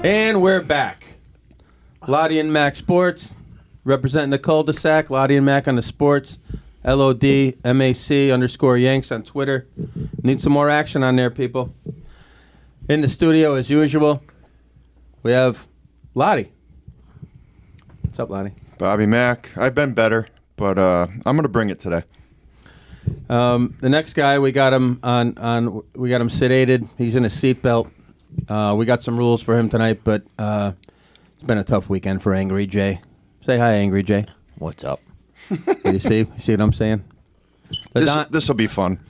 And we're back. Loddy and Mac Sports, representing the cul-de-sac. Loddy and Mac on the sports. LODMAC_Yanks on Twitter. Need some more action on there, people. In the studio, as usual, we have Loddy. What's up, Loddy? Bobby Mac. I've been better, but I'm going to bring it today. The next guy, we got him we got him sedated. He's in a seatbelt. We got some rules for him tonight, but it's been a tough weekend for Angry Jay. Say hi, Angry Jay. What's up? You see what I'm saying? This will be fun.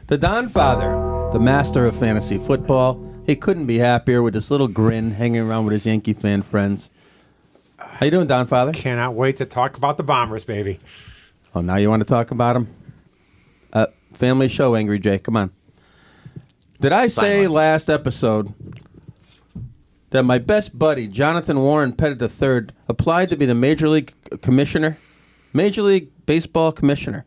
The Don Father, the master of fantasy football. He couldn't be happier with this little grin hanging around with his Yankee fan friends. How you doing, Don Father? Cannot wait to talk about the Bombers, baby. Oh, now you want to talk about them? Family show, Angry Jay. Come on. Did I say last episode that my best buddy, Jonathan Warren Pettit III, applied to be the Major League Commissioner? Major League Baseball Commissioner.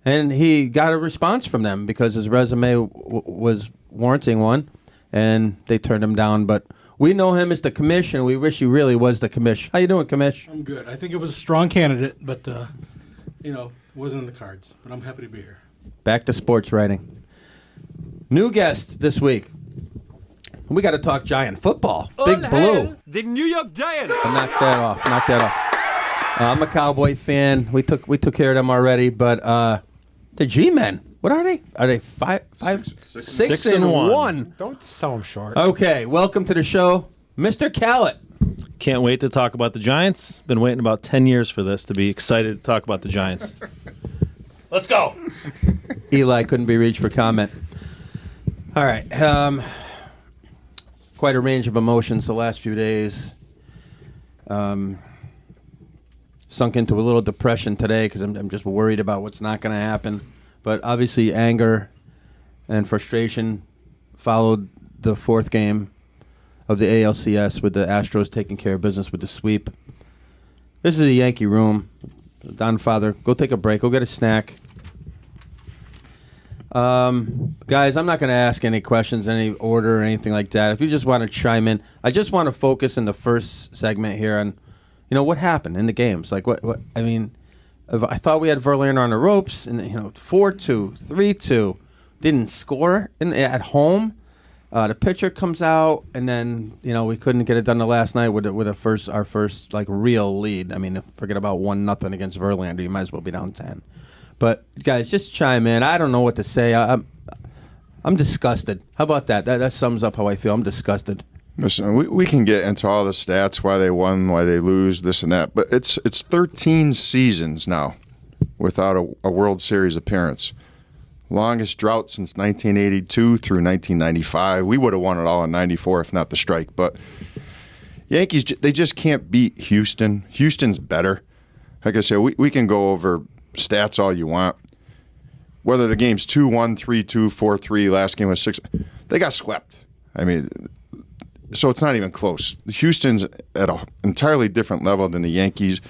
And he got a response from them because his resume was warranting one, and they turned him down. But we know him as the commission. We wish he really was the commish. How you doing, commish? I'm good. I think it was a strong candidate, but, wasn't in the cards. But I'm happy to be here. Back to sports writing. New guest this week. We got to talk Giant football. Big Blue. The New York Giants. Knock that off. I'm a Cowboy fan. We took care of them already, but the G-Men. What are they? Are they six and one? Don't sell them short. Okay, welcome to the show, Mr. Callett. Can't wait to talk about the Giants. Been waiting about 10 years for this to be excited to talk about the Giants. Let's go. Eli couldn't be reached for comment. All right. Quite a range of emotions the last few days. Sunk into a little depression today because I'm just worried about what's not going to happen. But obviously anger and frustration followed the fourth game of the ALCS with the Astros taking care of business with the sweep. This is a Yankee room. Don Father, go take a break. Go get a snack. Guys, I'm not going to ask any questions, any order or anything like that. If you just want to chime in, I just want to focus in the first segment here on, what happened in the games. Like, what I mean, I thought we had Verlander on the ropes, and 4-2, 3-2, didn't score at home. The pitcher comes out, and then we couldn't get it done the last night with our first like real lead. I mean, forget about 1-0 against Verlander. You might as well be down 10. But guys, just chime in. I don't know what to say. I'm disgusted. How about that? That sums up how I feel. I'm disgusted. Listen, we can get into all the stats, why they won, why they lose, this and that. But it's 13 seasons now without a World Series appearance. Longest drought since 1982 through 1995. We would have won it all in 94 if not the strike. But Yankees, they just can't beat Houston. Houston's better. Like I said, we can go over stats all you want. Whether the game's 2-1, 3-2, 4-3, last game was 6, they got swept. I mean, so it's not even close. Houston's at an entirely different level than the Yankees.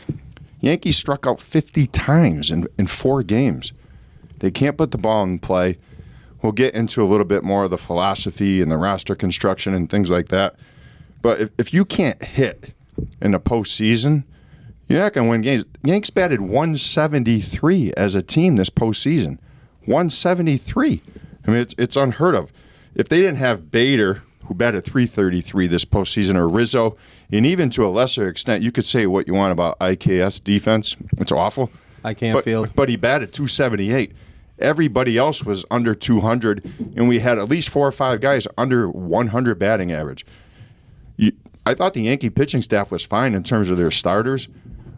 Yankees struck out 50 times in 4 games. They can't put the ball in play. We'll get into a little bit more of the philosophy and the roster construction and things like that. But if you can't hit in the postseason, you're not going to win games. Yanks batted 173 as a team this postseason. 173. I mean, it's unheard of. If they didn't have Bader, who batted 333 this postseason, or Rizzo, and even to a lesser extent, you could say what you want about IKS defense. It's awful. I can't feel. But he batted 278. Everybody else was under 200, and we had at least 4 or 5 guys under 100 batting average. I thought the Yankee pitching staff was fine in terms of their starters.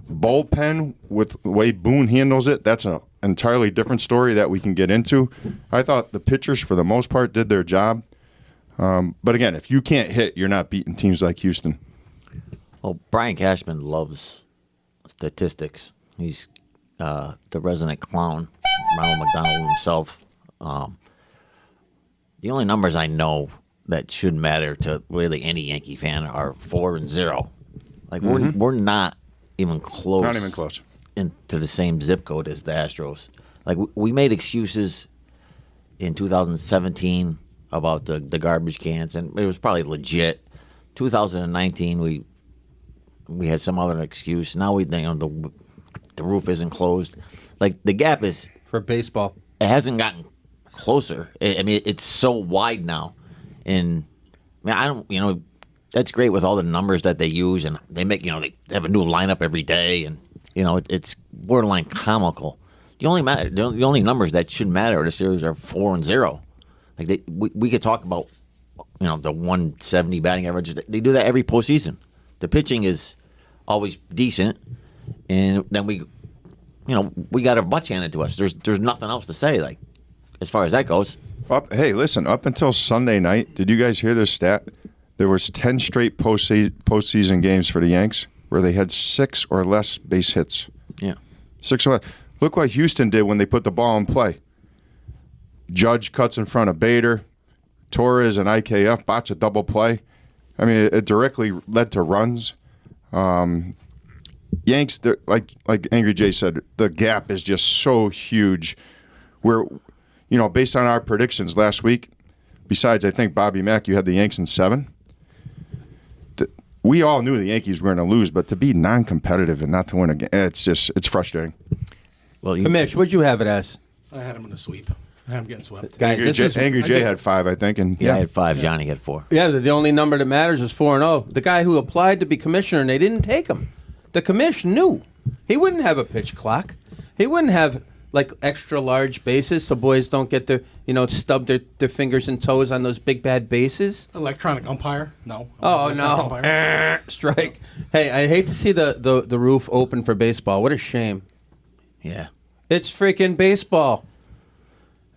Bullpen, with the way Boone handles it, that's an entirely different story that we can get into. I thought the pitchers, for the most part, did their job. But again, if you can't hit, you're not beating teams like Houston. Well, Brian Cashman loves statistics. He's the resident clown, Ronald McDonald himself. The only numbers I know that should matter to really any Yankee fan are 4 and 0. Like we're not even close. Not even close. Into the same zip code as the Astros. Like we made excuses in 2017 about the garbage cans, and it was probably legit. 2019 we had some other excuse. Now the roof isn't closed. Like the gap is For baseball. it hasn't gotten closer. I mean, it's so wide now, and I mean, I don't. That's great with all the numbers that they use, and they make. They have a new lineup every day, and it's borderline comical. The only numbers that should matter in the series are 4 and 0. Like we could talk about the 170 batting average. They do that every postseason. The pitching is always decent, and then we got our butts handed to us. There's nothing else to say, like, as far as that goes. Hey, listen, up until Sunday night, did you guys hear this stat? There was 10 straight postseason games for the Yanks where they had 6 or less base hits. Yeah. 6 or less. Look what Houston did when they put the ball in play. Judge cuts in front of Bader. Torres and IKF botch a double play. I mean, it directly led to runs. Yanks, like Angry Jay said, the gap is just so huge. Where, based on our predictions last week, besides I think Bobby Mack, you had the Yanks in 7. We all knew the Yankees were going to lose, but to be non-competitive and not to win a game, it's frustrating. Well, Commish, what'd you have it as? I had him in a sweep. I had him getting swept. Guys, Angry Jay had 5, I think, and I had 5. Johnny had 4. Yeah, the only number that matters is 4-0. The guy who applied to be commissioner and they didn't take him. The commission knew he wouldn't have a pitch clock. He wouldn't have like extra large bases so boys don't get to stub their fingers and toes on those big bad bases. Electronic umpire? No. Oh Electronic no! umpire. Strike. Hey, I hate to see the roof open for baseball. What a shame. Yeah. It's freaking baseball.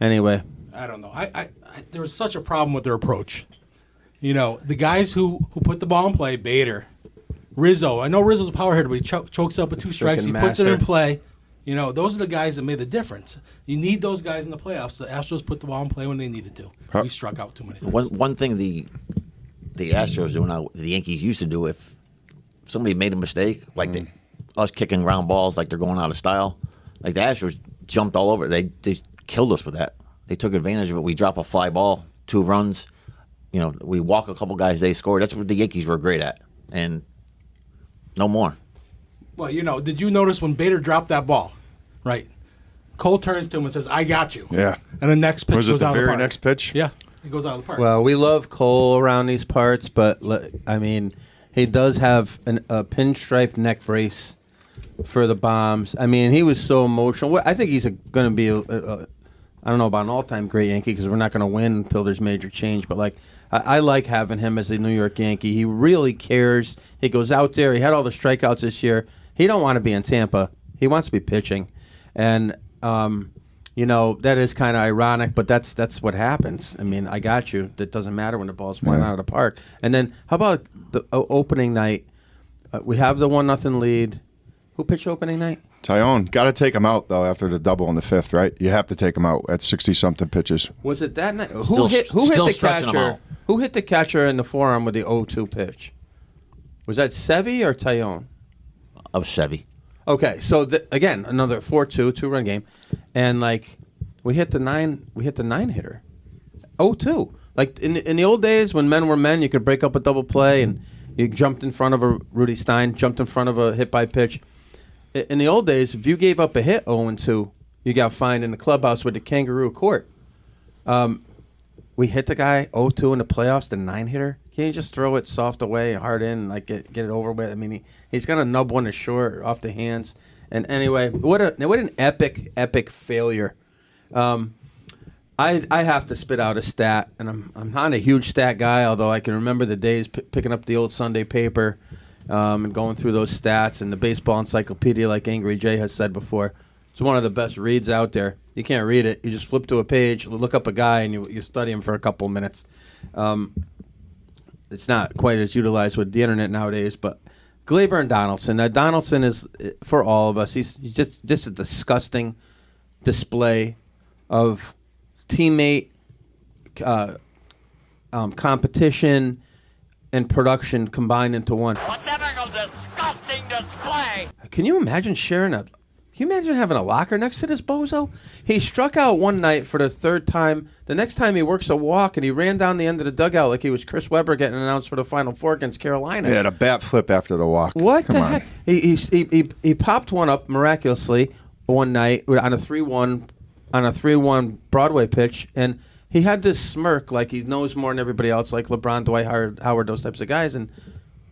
Anyway. I don't know. I there was such a problem with their approach. The guys who put the ball in play, Bader, Rizzo. I know Rizzo's a power hitter, but he chokes up with 2 strikes. He puts it in master. play. Those are the guys that made the difference. You need those guys in the playoffs. The Astros put the ball in play when they needed to. We struck out too many times. One thing the Astros do now, the Yankees used to do, if somebody made a mistake, like us kicking ground balls like they're going out of style, like the Astros jumped all over. They killed us with that. They took advantage of it. We drop a fly ball, 2 runs. We walk a couple guys, they score. That's what the Yankees were great at, and no more. Well, did you notice when Bader dropped that ball, right? Cole turns to him and says, "I got you." Yeah. And the next pitch Was it goes the out of the very park. next pitch? Yeah, it goes out of the park. Well, we love Cole around these parts, but I mean, he does have a pinstripe neck brace for the bombs. I mean, he was so emotional. I think he's going to be I don't know about an all-time great Yankee because we're not going to win until there's major change. But I like having him as a New York Yankee. He really cares. He goes out there. He had all the strikeouts this year. He don't want to be in Tampa. He wants to be pitching, and that is kind of ironic. But that's what happens. I mean, I got you. That doesn't matter when the ball's flying out of the park. And then how about the opening night? We have the 1-0 lead. Who pitched opening night? Tyone. Got to take him out, though, after the double in the 5th, right? You have to take him out at 60-something pitches. Was it that night? Who Still hit the stretching 'em catcher? out. Who hit the catcher in the forearm with the 0-2 pitch? Was that Sevy or Tyone? Of Chevy. Okay, so again, another 4-2 2-run game, and we hit the 9 hitter, 0-2. Like in the old days when men were men, you could break up a double play and you jumped in front of a Rudy Stein, jumped in front of a hit by pitch. In the old days, if you gave up a hit 0-2, you got fined in the clubhouse with the kangaroo court. We hit the guy 0-2 in the playoffs, the 9-hitter. Can't you just throw it soft away, hard in, get it over with? I mean, he's gonna nub one to short off the hands. And anyway, what an epic failure. I have to spit out a stat, and I'm not a huge stat guy, although I can remember the days picking up the old Sunday paper and going through those stats and the baseball encyclopedia, like Angry Jay has said before. It's one of the best reads out there. You can't read it. You just flip to a page, look up a guy, and you study him for a couple minutes. It's not quite as utilized with the internet nowadays, but Glaber and Donaldson. Now, Donaldson is, for all of us, he's just a disgusting display of teammate competition and production combined into one. What typical disgusting display! Can you imagine sharing a Can you imagine having a locker next to this bozo? He struck out one night for the third time. The next time he works a walk, and he ran down the end of the dugout like he was Chris Webber getting announced for the Final Four against Carolina. He had a bat flip after the walk. What Come the on. heck? He popped one up miraculously one night on a 3-1 Broadway pitch, and he had this smirk like he knows more than everybody else, like LeBron, Dwight Howard, those types of guys. And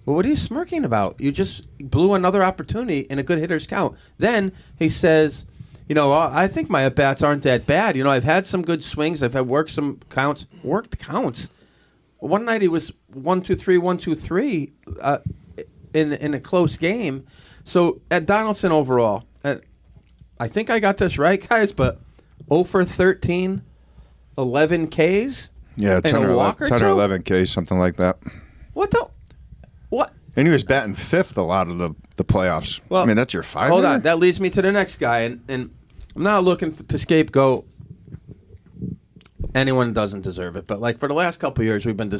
well, what are you smirking about? You just blew another opportunity in a good hitter's count. Then he says, I think my at-bats aren't that bad. I've had some good swings. I've had worked counts. One night he was 1-2-3, 1-2-3 in a close game. So at Donaldson overall, I think I got this right, guys, but 0 for 13, 11 Ks? Yeah, 10 and or a walk 11, 10 or 11 Ks, something like that. What the? What? And he was batting fifth a lot of the playoffs. Well, I mean, that's your five. Hold on. That leads me to the next guy, and I'm not looking to scapegoat anyone who doesn't deserve it, but like for the last couple of years, we've been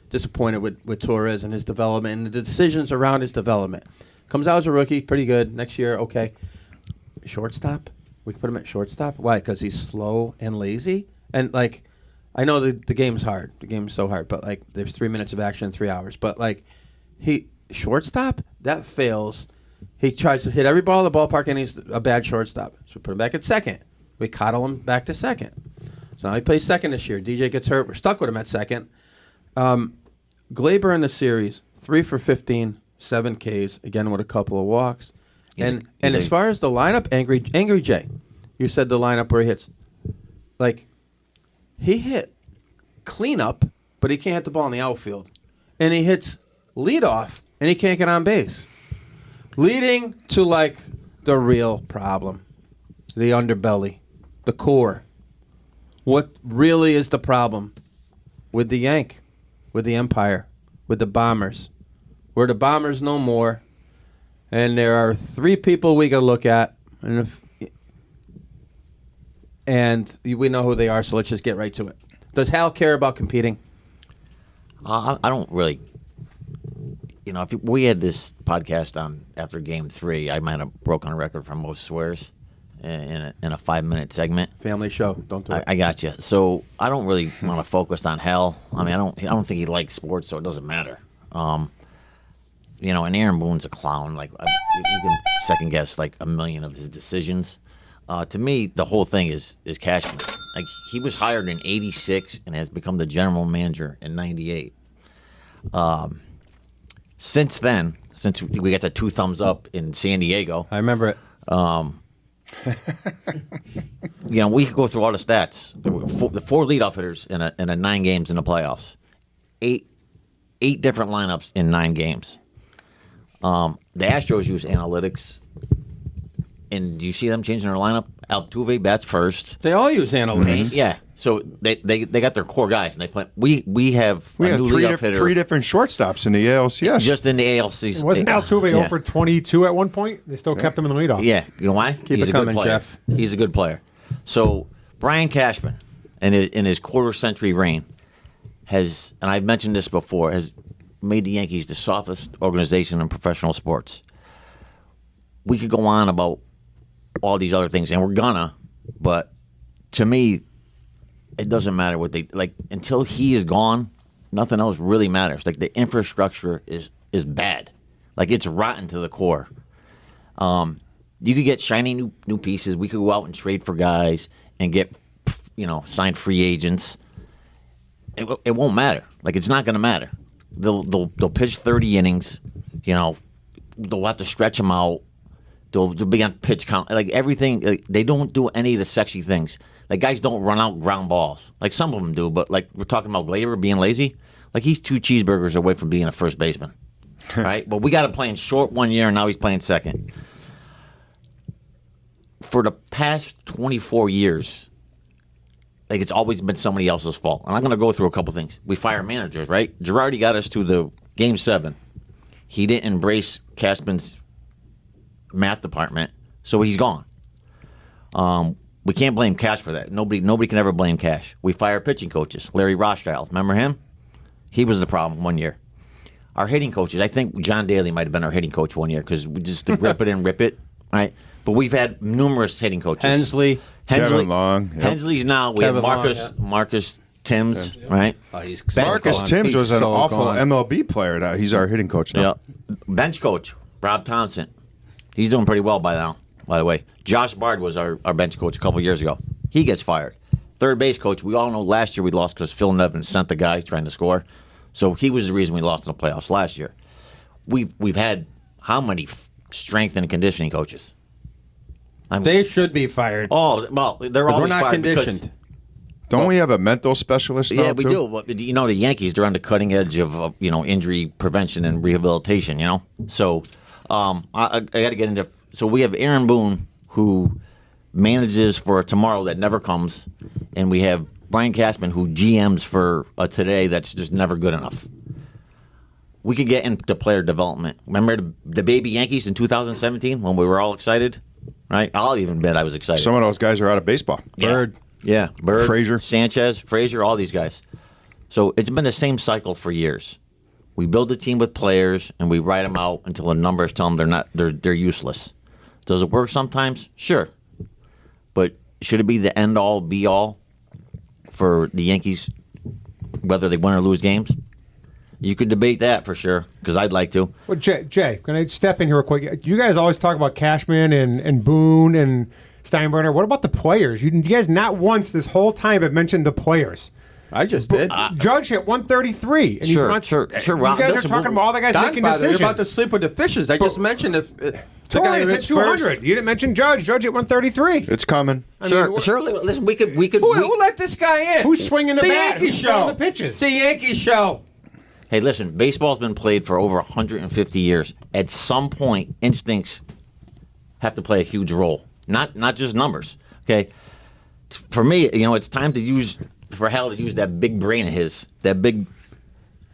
disappointed with Torres and his development and the decisions around his development. Comes out as a rookie, pretty good. Next year, okay. Shortstop? We can put him at shortstop? Why? Because he's slow and lazy? And, like, I know the game's hard. The game's so hard. But, like, there's 3 minutes of action in 3 hours. But, like, shortstop? That fails. He tries to hit every ball in the ballpark, and he's a bad shortstop. So we put him back at second. We coddle him back to second. So now he plays second this year. DJ gets hurt. We're stuck with him at second. Glaber in the series, 3 for 15, 7 Ks, again with a couple of walks. And as far as the lineup, Angry Jay, you said the lineup where he hits. Like, he hit cleanup, but he can't hit the ball in the outfield. And he hits leadoff, and he can't get on base. Leading to, like, the real problem. The underbelly. The core. What really is the problem with the Yank, with the Empire, with the Bombers? We're the Bombers no more. And there are 3 people we can look at, and we know who they are, so let's just get right to it. Does Hal care about competing? I don't really. If we had this podcast on after Game 3, I might have broken a record for most swears in a 5-minute segment. Family show. Don't do it. I got you. So I don't really want to focus on Hal. I mean, I don't think he likes sports, so it doesn't matter. And Aaron Boone's a clown. Like, you can second guess like a million of his decisions. To me, the whole thing is Cashman. Like, he was hired in '86 and has become the general manager in '98. Since then, since we got the 2 thumbs up in San Diego, I remember it. we could go through all the stats. There were the 4 leadoff hitters in a 9 games in the playoffs. 8 different lineups in 9 games. The Astros use analytics, and do you see them changing their lineup? Altuve bats first. They all use analytics. Yeah, so they got their core guys, and they play. We have a had new leadoff hitter. 3 different shortstops in the ALCS. Just in the ALCS. Wasn't Altuve Yeah. 0 for 22 at one point? They still kept him in the leadoff. Yeah, you know why? He's it a coming, good player. Jeff. He's a good player. So Brian Cashman, in his quarter-century reign, has, and I've mentioned this before, has made the Yankees the softest organization in professional sports. We could go on about all these other things, and we're gonna, but to me, it doesn't matter what they like until he is gone. Nothing else really matters. Like, the infrastructure is bad. Like, it's rotten to the core. You could get shiny new pieces. We could go out and trade for guys and get signed free agents. It won't matter. Like, it's not going to matter. They'll pitch 30 innings. They'll have to stretch them out. They'll be on pitch count. Like, everything. Like, they don't do any of the sexy things. Like, guys don't run out ground balls. Like, some of them do, but like, we're talking about Glaber being lazy. Like, he's 2 cheeseburgers away from being a first baseman. Right? But we got him playing short 1 year, and now he's playing second. For the past 24 years, like, it's always been somebody else's fault. And I'm going to go through a couple things. We fire managers, right? Girardi got us to the Game 7. He didn't embrace Cashman's math department, so he's gone. We can't blame Cash for that. Nobody can ever blame Cash. We fire pitching coaches. Larry Rothschild, remember him? He was the problem 1 year. Our hitting coaches, I think John Daly might have been our hitting coach 1 year because we just rip it and rip it, right? but we've had numerous hitting coaches. Hensley. Kevin Long, yep. Hensley's now. We Kevin have Marcus Long, yeah. Marcus Timms, right? Oh, he's Marcus gone. Timms He's was an so awful gone. MLB player. Now he's our hitting coach now. Yeah. Bench coach Rob Thompson. He's doing pretty well by now. By the way, Josh Bard was our bench coach a couple years ago. He gets fired. Third base coach. We all know last year we lost because Phil Nevin sent the guy trying to score, so he was the reason we lost in the playoffs last year. We've had how many strength and conditioning coaches? They should be fired. Oh well, they're But always we're not fired because- conditioned. Don't we have a mental specialist now, Yeah, we too? do. But the Yankees, they're on the cutting edge of injury prevention and rehabilitation. So I got to get into. So we have Aaron Boone, who manages for a tomorrow that never comes, and we have Brian Cashman, who GMs for a today that's just never good enough. We could get into player development. Remember the baby Yankees in 2017 when we were all excited, right? I'll even bet I was excited. Some of those guys are out of baseball. Bird. Yeah, Bird, Frazier. Sanchez, Frazier, all these guys. So it's been the same cycle for years. We build a team with players and we write them out until the numbers tell them they're useless. Does it work sometimes? Sure. But should it be the end all be all for the Yankees, whether they win or lose games? You could debate that for sure, because I'd like to. Well, Jay, can I step in here real quick? You guys always talk about Cashman and Boone and Steinbrenner. What about the players? You guys not once this whole time have mentioned the players. I just did. Judge hit 133. And Sure, he's sure. You Ron, guys are listen, talking about all the guys Don, making by the way, decisions. you're about to sleep with the fishes. I just mentioned if the guy Torres who hit hit Spurs- 200. You didn't mention Judge. Judge hit 133. It's coming. Surely, listen, we could. Who let this guy in? Who's swinging the It's bat? Yankee Who's show. throwing the pitches? It's the Yankee show. Hey, listen, baseball's been played for over 150 years. At some point, instincts have to play a huge role, not just numbers. Okay, for me, it's time to use that big brain of his, that big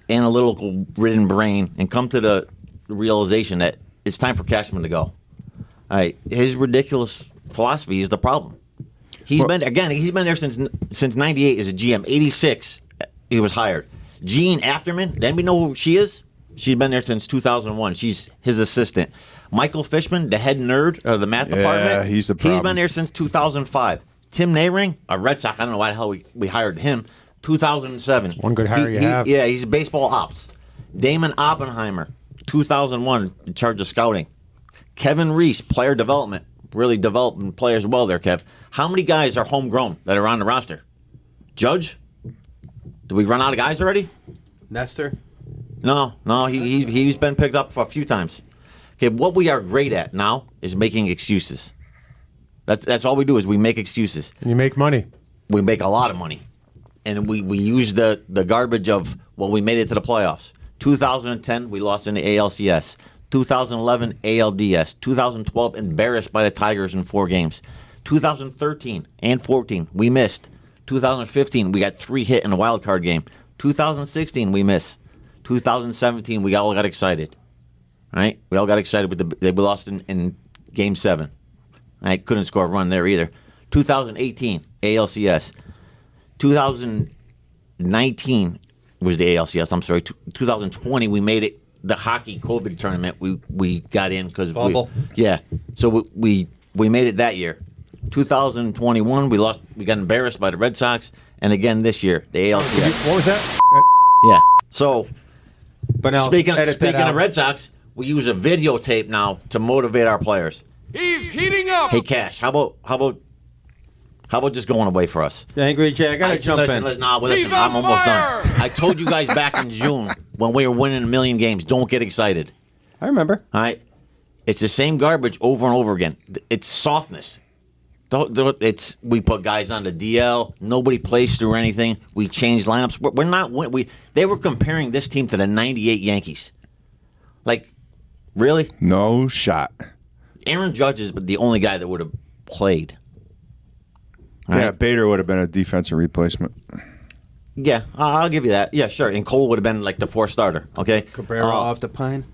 analytical ridden brain, and come to the realization that it's time for Cashman to go. All right, his ridiculous philosophy is the problem. He's been there since '98 as a GM. '86, he was hired. Jean Afterman, does anybody know who she is? She's been there since 2001. She's his assistant. Michael Fishman, the head nerd of the math department. he's the problem. He's been there since 2005. Tim Nehring, a Red Sox. I don't know why the hell we hired him. 2007. One good hire you have. Yeah, he's baseball ops. Damon Oppenheimer, 2001, in charge of scouting. Kevin Reese, player development. Really developing players well there, Kev. How many guys are homegrown that are on the roster? Judge? Did we run out of guys already? Nestor. No, he's been picked up a few times. Okay, what we are great at now is making excuses. That's all we do is we make excuses. And you make money. We make a lot of money, and we use the garbage of we made it to the playoffs. 2010 we lost in the ALCS. 2011 ALDS. 2012 embarrassed by the Tigers in 4 games. 2013 and 14 we missed. 2015 we got 3 hit in a wild card game. 2016 we missed. 2017 we all got excited. Right? We all got excited with they lost in game 7. I couldn't score a run there either. 2018 ALCS. 2019 was the ALCS. I'm sorry. 2020 we made it the hockey COVID tournament. We got in because Bubble. So we made it that year. 2021 we lost. We got embarrassed by the Red Sox, and again this year the ALCS. What was that? Yeah. So But now, speaking edit that out. of Red Sox, we use a videotape now to motivate our players. He's heating up. Hey, Cash, how about just going away for us? Angry Jay, I gotta jump in. Listen, He's I'm on almost fire. done. I told you guys back in June when we were winning a million games, don't get excited. I remember. All right? It's the same garbage over and over again. It's softness. We put guys on the DL. Nobody plays through anything. We changed lineups. We're not. They were comparing this team to the '98 Yankees. Like, really? No shot. Aaron Judge is the only guy that would have played. All Yeah, right? Bader would have been a defensive replacement. Yeah, I'll give you that. Yeah, sure. And Cole would have been like the 4th starter. Okay, Cabrera off the pine.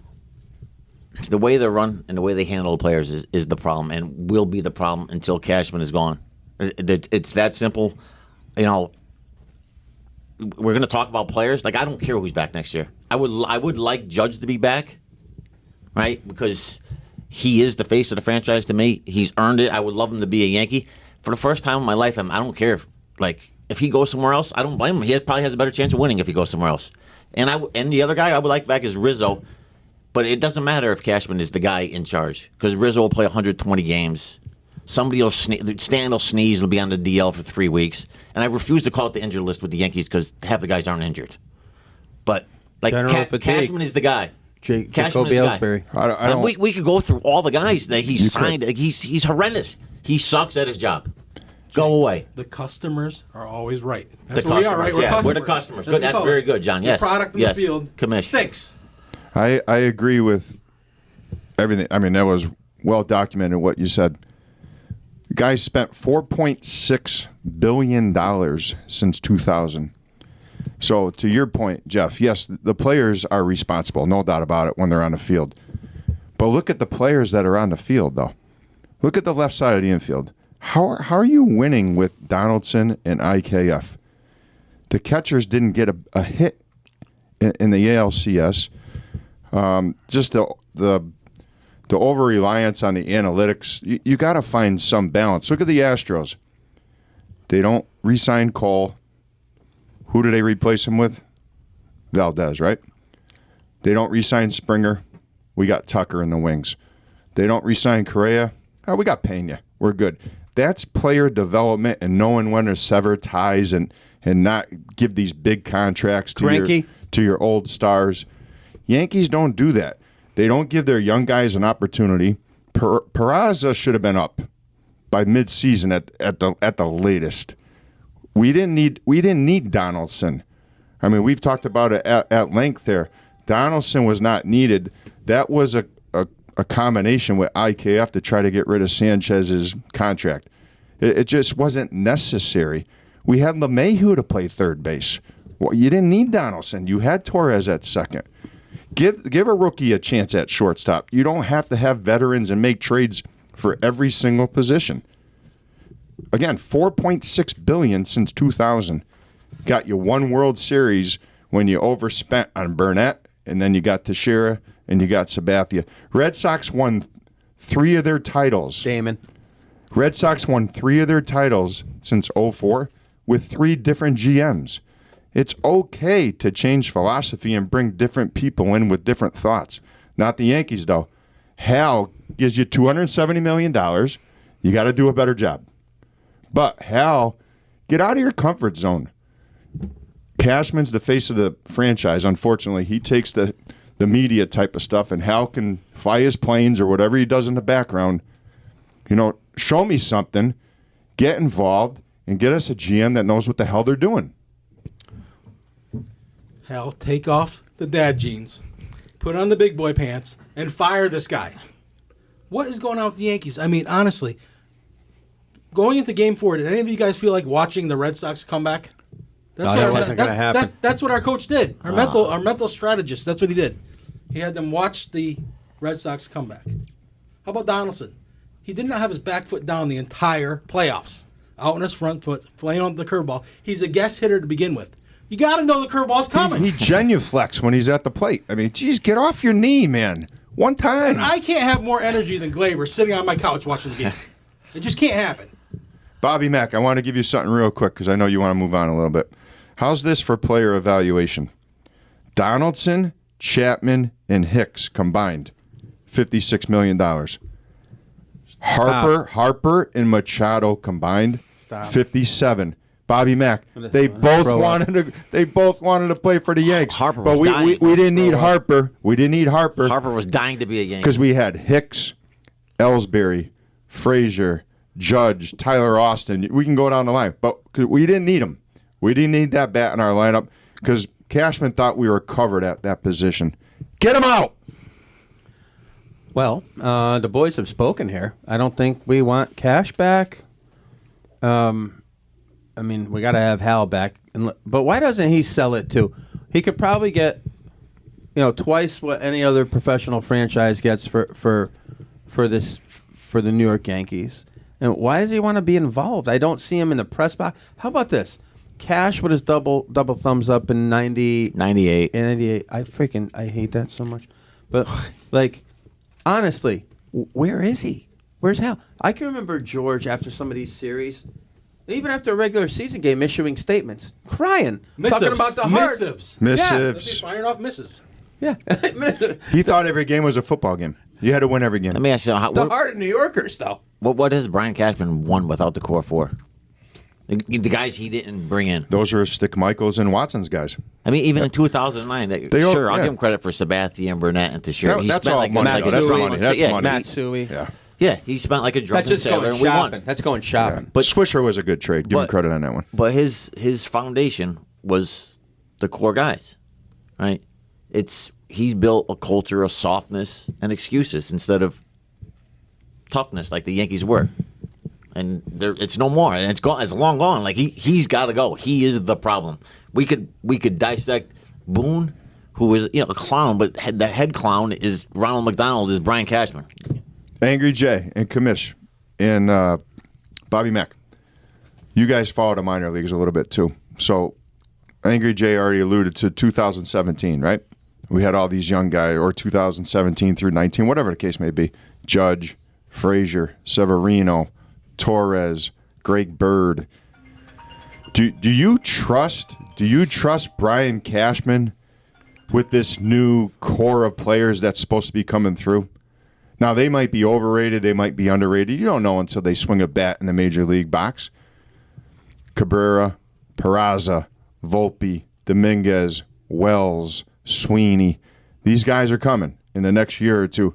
The way they run and the way they handle the players is the problem, and will be the problem until Cashman is gone. It's that simple. We're going to talk about players. Like, I don't care who's back next year. I would like Judge to be back, right? Because he is the face of the franchise to me. He's earned it. I would love him to be a Yankee. For the first time in my life, I don't care if he goes somewhere else. I don't blame him. He probably has a better chance of winning if he goes somewhere else. And the other guy I would like back is Rizzo. But it doesn't matter if Cashman is the guy in charge because Rizzo will play 120 games. Somebody will Stan will sneeze. Will be on the DL for 3 weeks. And I refuse to call it the injured list with the Yankees because half the guys aren't injured. But Cashman is the guy. Jacob Aylesbury. I don't, we could go through all the guys that he's signed. He's horrendous. He sucks at his job. Go away. The customers are always right. That's what we are, right? We're the customers. Good. That's very good, John. Yes. The product in the field stinks. I agree with everything. I mean, that was well documented what you said. The guy spent $4.6 billion since 2000. So to your point, Jeff, yes, the players are responsible, no doubt about it, when they're on the field. But look at the players that are on the field, though. Look at the left side of the infield. How are you winning with Donaldson and IKF? The catchers didn't get a hit in the ALCS. Just the over-reliance on the analytics. You got to find some balance. Look at the Astros. They don't re-sign Cole. Who do they replace him with? Valdez, right? They don't re-sign Springer. We got Tucker in the wings. They don't re-sign Correa. Oh, we got Pena. We're good. That's player development and knowing when to sever ties and not give these big contracts to your old stars. Yankees don't do that. They don't give their young guys an opportunity. Peraza should have been up by midseason at the latest. We didn't need Donaldson. I mean, we've talked about it at length there. Donaldson was not needed. That was a combination with IKF to try to get rid of Sanchez's contract. It just wasn't necessary. We had LeMahieu to play third base. Well, you didn't need Donaldson. You had Torres at second. Give a rookie a chance at shortstop. You don't have to have veterans and make trades for every single position. Again, $4.6 billion since 2000. Got you one World Series when you overspent on Burnett, and then you got Teixeira, and you got Sabathia. Red Sox won 3 of their titles. Damon. Red Sox won 3 of their titles since 2004 with 3 different GMs. It's okay to change philosophy and bring different people in with different thoughts. Not the Yankees, though. Hal gives you $270 million. You got to do a better job. But Hal, get out of your comfort zone. Cashman's the face of the franchise. Unfortunately, he takes the media type of stuff, and Hal can fly his planes or whatever he does in the background. Show me something, get involved, and get us a GM that knows what the hell they're doing. Hell, take off the dad jeans, put on the big boy pants, and fire this guy. What is going on with the Yankees? I mean, honestly, going into Game 4, did any of you guys feel like watching the Red Sox come back? That wasn't going to happen. That's what our coach did. Our mental strategist. That's what he did. He had them watch the Red Sox come back. How about Donaldson? He did not have his back foot down the entire playoffs. Out on his front foot, playing on the curveball. He's a guest hitter to begin with. You got to know the curveball's coming. He genuflects when he's at the plate. I mean, geez, get off your knee, man. One time. And I can't have more energy than Glaber sitting on my couch watching the game. It just can't happen. Bobby Mack, I want to give you something real quick because I know you want to move on a little bit. How's this for player evaluation? Donaldson, Chapman, and Hicks combined, $56 million. Harper and Machado combined, 57. Bobby Mack, they both wanted to play for the Yanks. Harper but was we didn't need Harper. We didn't need Harper. Harper was dying to be a Yankee because we had Hicks, Ellsbury, Frazier, Judge, Tyler Austin. We can go down the line, but we didn't need him. We didn't need that bat in our lineup because Cashman thought we were covered at that position. Get him out. Well, the boys have spoken here. I don't think we want Cash back. I mean, we got to have Hal back. But why doesn't he sell it too? He could probably get, twice what any other professional franchise gets for the New York Yankees. And why does he want to be involved? I don't see him in the press box. How about this? Cash with his double thumbs up in 98. 98. I hate that so much. But honestly, where is he? Where's Hal? I can remember George after some of these series, even after a regular season game, issuing statements, crying, talking about the heart. Missives. Missives. He's firing off missives. Yeah, He thought every game was a football game. You had to win every game. Let me ask you, the heart of New Yorkers, though. what has Brian Cashman won without the core four? The guys he didn't bring in. Those are Stick Michaels and Watson's guys. I mean, even in 2009, They I'll yeah. give him credit for Sabathia and Burnett and Teixeira. He That's spent all like money. like though. That's Matsui. money. That's yeah, money. Matsui. Yeah. He spent like a That's drunken just sailor, going and we shopping. won. That's going shopping. But Swisher was a good trade. Give him But- credit on that one. But his foundation was the core guys, right? He's built a culture of softness and excuses instead of toughness like the Yankees were. And it's no more, and it's gone. It's long gone. Like he's got to go. He is the problem. We could dissect Boone, who is a clown, but the head clown is Ronald McDonald, is Brian Cashman. Angry Jay and Kamish and Bobby Mack. You guys followed the minor leagues a little bit too. So Angry Jay already alluded to 2017, right? We had all these young guys, or 2017 through 19, whatever the case may be. Judge, Frazier, Severino, Torres, Greg Bird. Do you trust Brian Cashman with this new core of players that's supposed to be coming through? Now, they might be overrated, they might be underrated. You don't know until they swing a bat in the major league box. Cabrera, Peraza, Volpe, Dominguez, Wells, Sweeney. These guys are coming in the next year or two.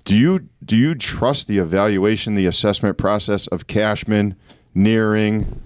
Do you trust the evaluation, the assessment process of Cashman, Nearing,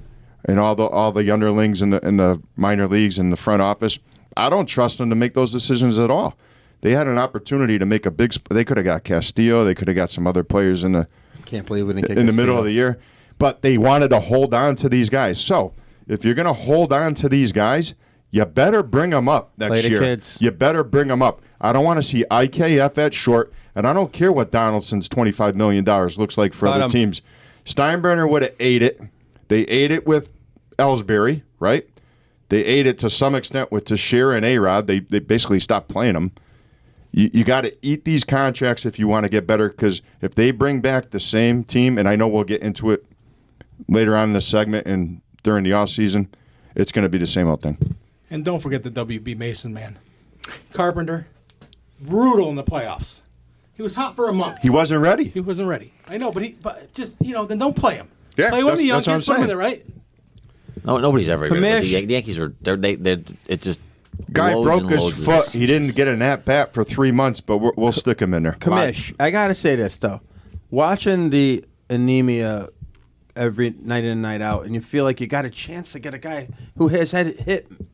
and all the underlings in the minor leagues in the front office? I don't trust them to make those decisions at all. They had an opportunity to make a big. They could have got Castillo. They could have got some other players in the Can't believe we didn't get in the middle Castillo. of the year, but they wanted to hold on to these guys. So if you're going to hold on to these guys, you better bring them up Play next the year. kids. You better bring them up. I don't want to see IKF at short, and I don't care what Donaldson's $25 million looks like for But, other teams. Steinbrenner would have ate it. They ate it with Ellsbury, right? They ate it to some extent with Teixeira and A-Rod. They basically stopped playing them. You got to eat these contracts if you want to get better, because if they bring back the same team, and I know we'll get into it later on in the segment and during the offseason, it's going to be the same old thing. And don't forget the WB Mason man. Carpenter, brutal in the playoffs. He was hot for a month. He wasn't ready. He wasn't ready. I know, but just, then don't play him. Yeah, play one of the young that's what I'm kids, put him in saying. there, right? No, nobody's ever. Kamish. The Yankees are. It just. Guy loads broke and his loads of foot. He didn't excuses. get an at-bat for 3 months, but we'll stick him in there. Kamish, I gotta say this though, watching the anemia every night in and night out, and you feel like you got a chance to get a guy who has had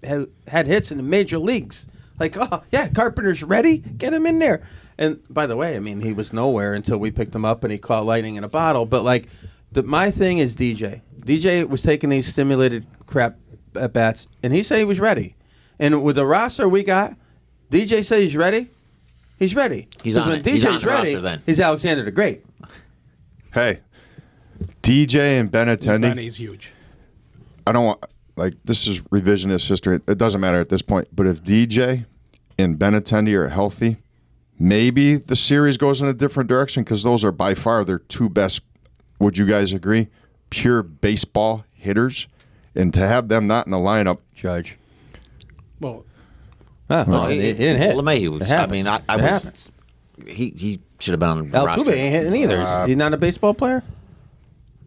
hits in the major leagues. Like, oh yeah, Carpenter's ready, get him in there. And by the way, I mean he was nowhere until we picked him up and he caught lightning in a bottle. But like, my thing is DJ. DJ was taking these stimulated crap at bats, and he said he was ready. And with the roster we got, DJ said he's ready. He's ready. He's 'Cause on when it. He's DJ's on the ready, roster then. he's Alexander the Great. Hey, DJ and Benintendi. Benny's huge. I don't want, this is revisionist history. It doesn't matter at this point. But if DJ and Benintendi are healthy, maybe the series goes in a different direction, because those are by far their two best, would you guys agree, pure baseball hitters. And to have them not in the lineup. Judge. Well, Well, he didn't hit. LeMahieu was. It I happens. mean, I It was. happens. He should have been on the Altuve roster. ain't hitting either. Is he not a baseball player?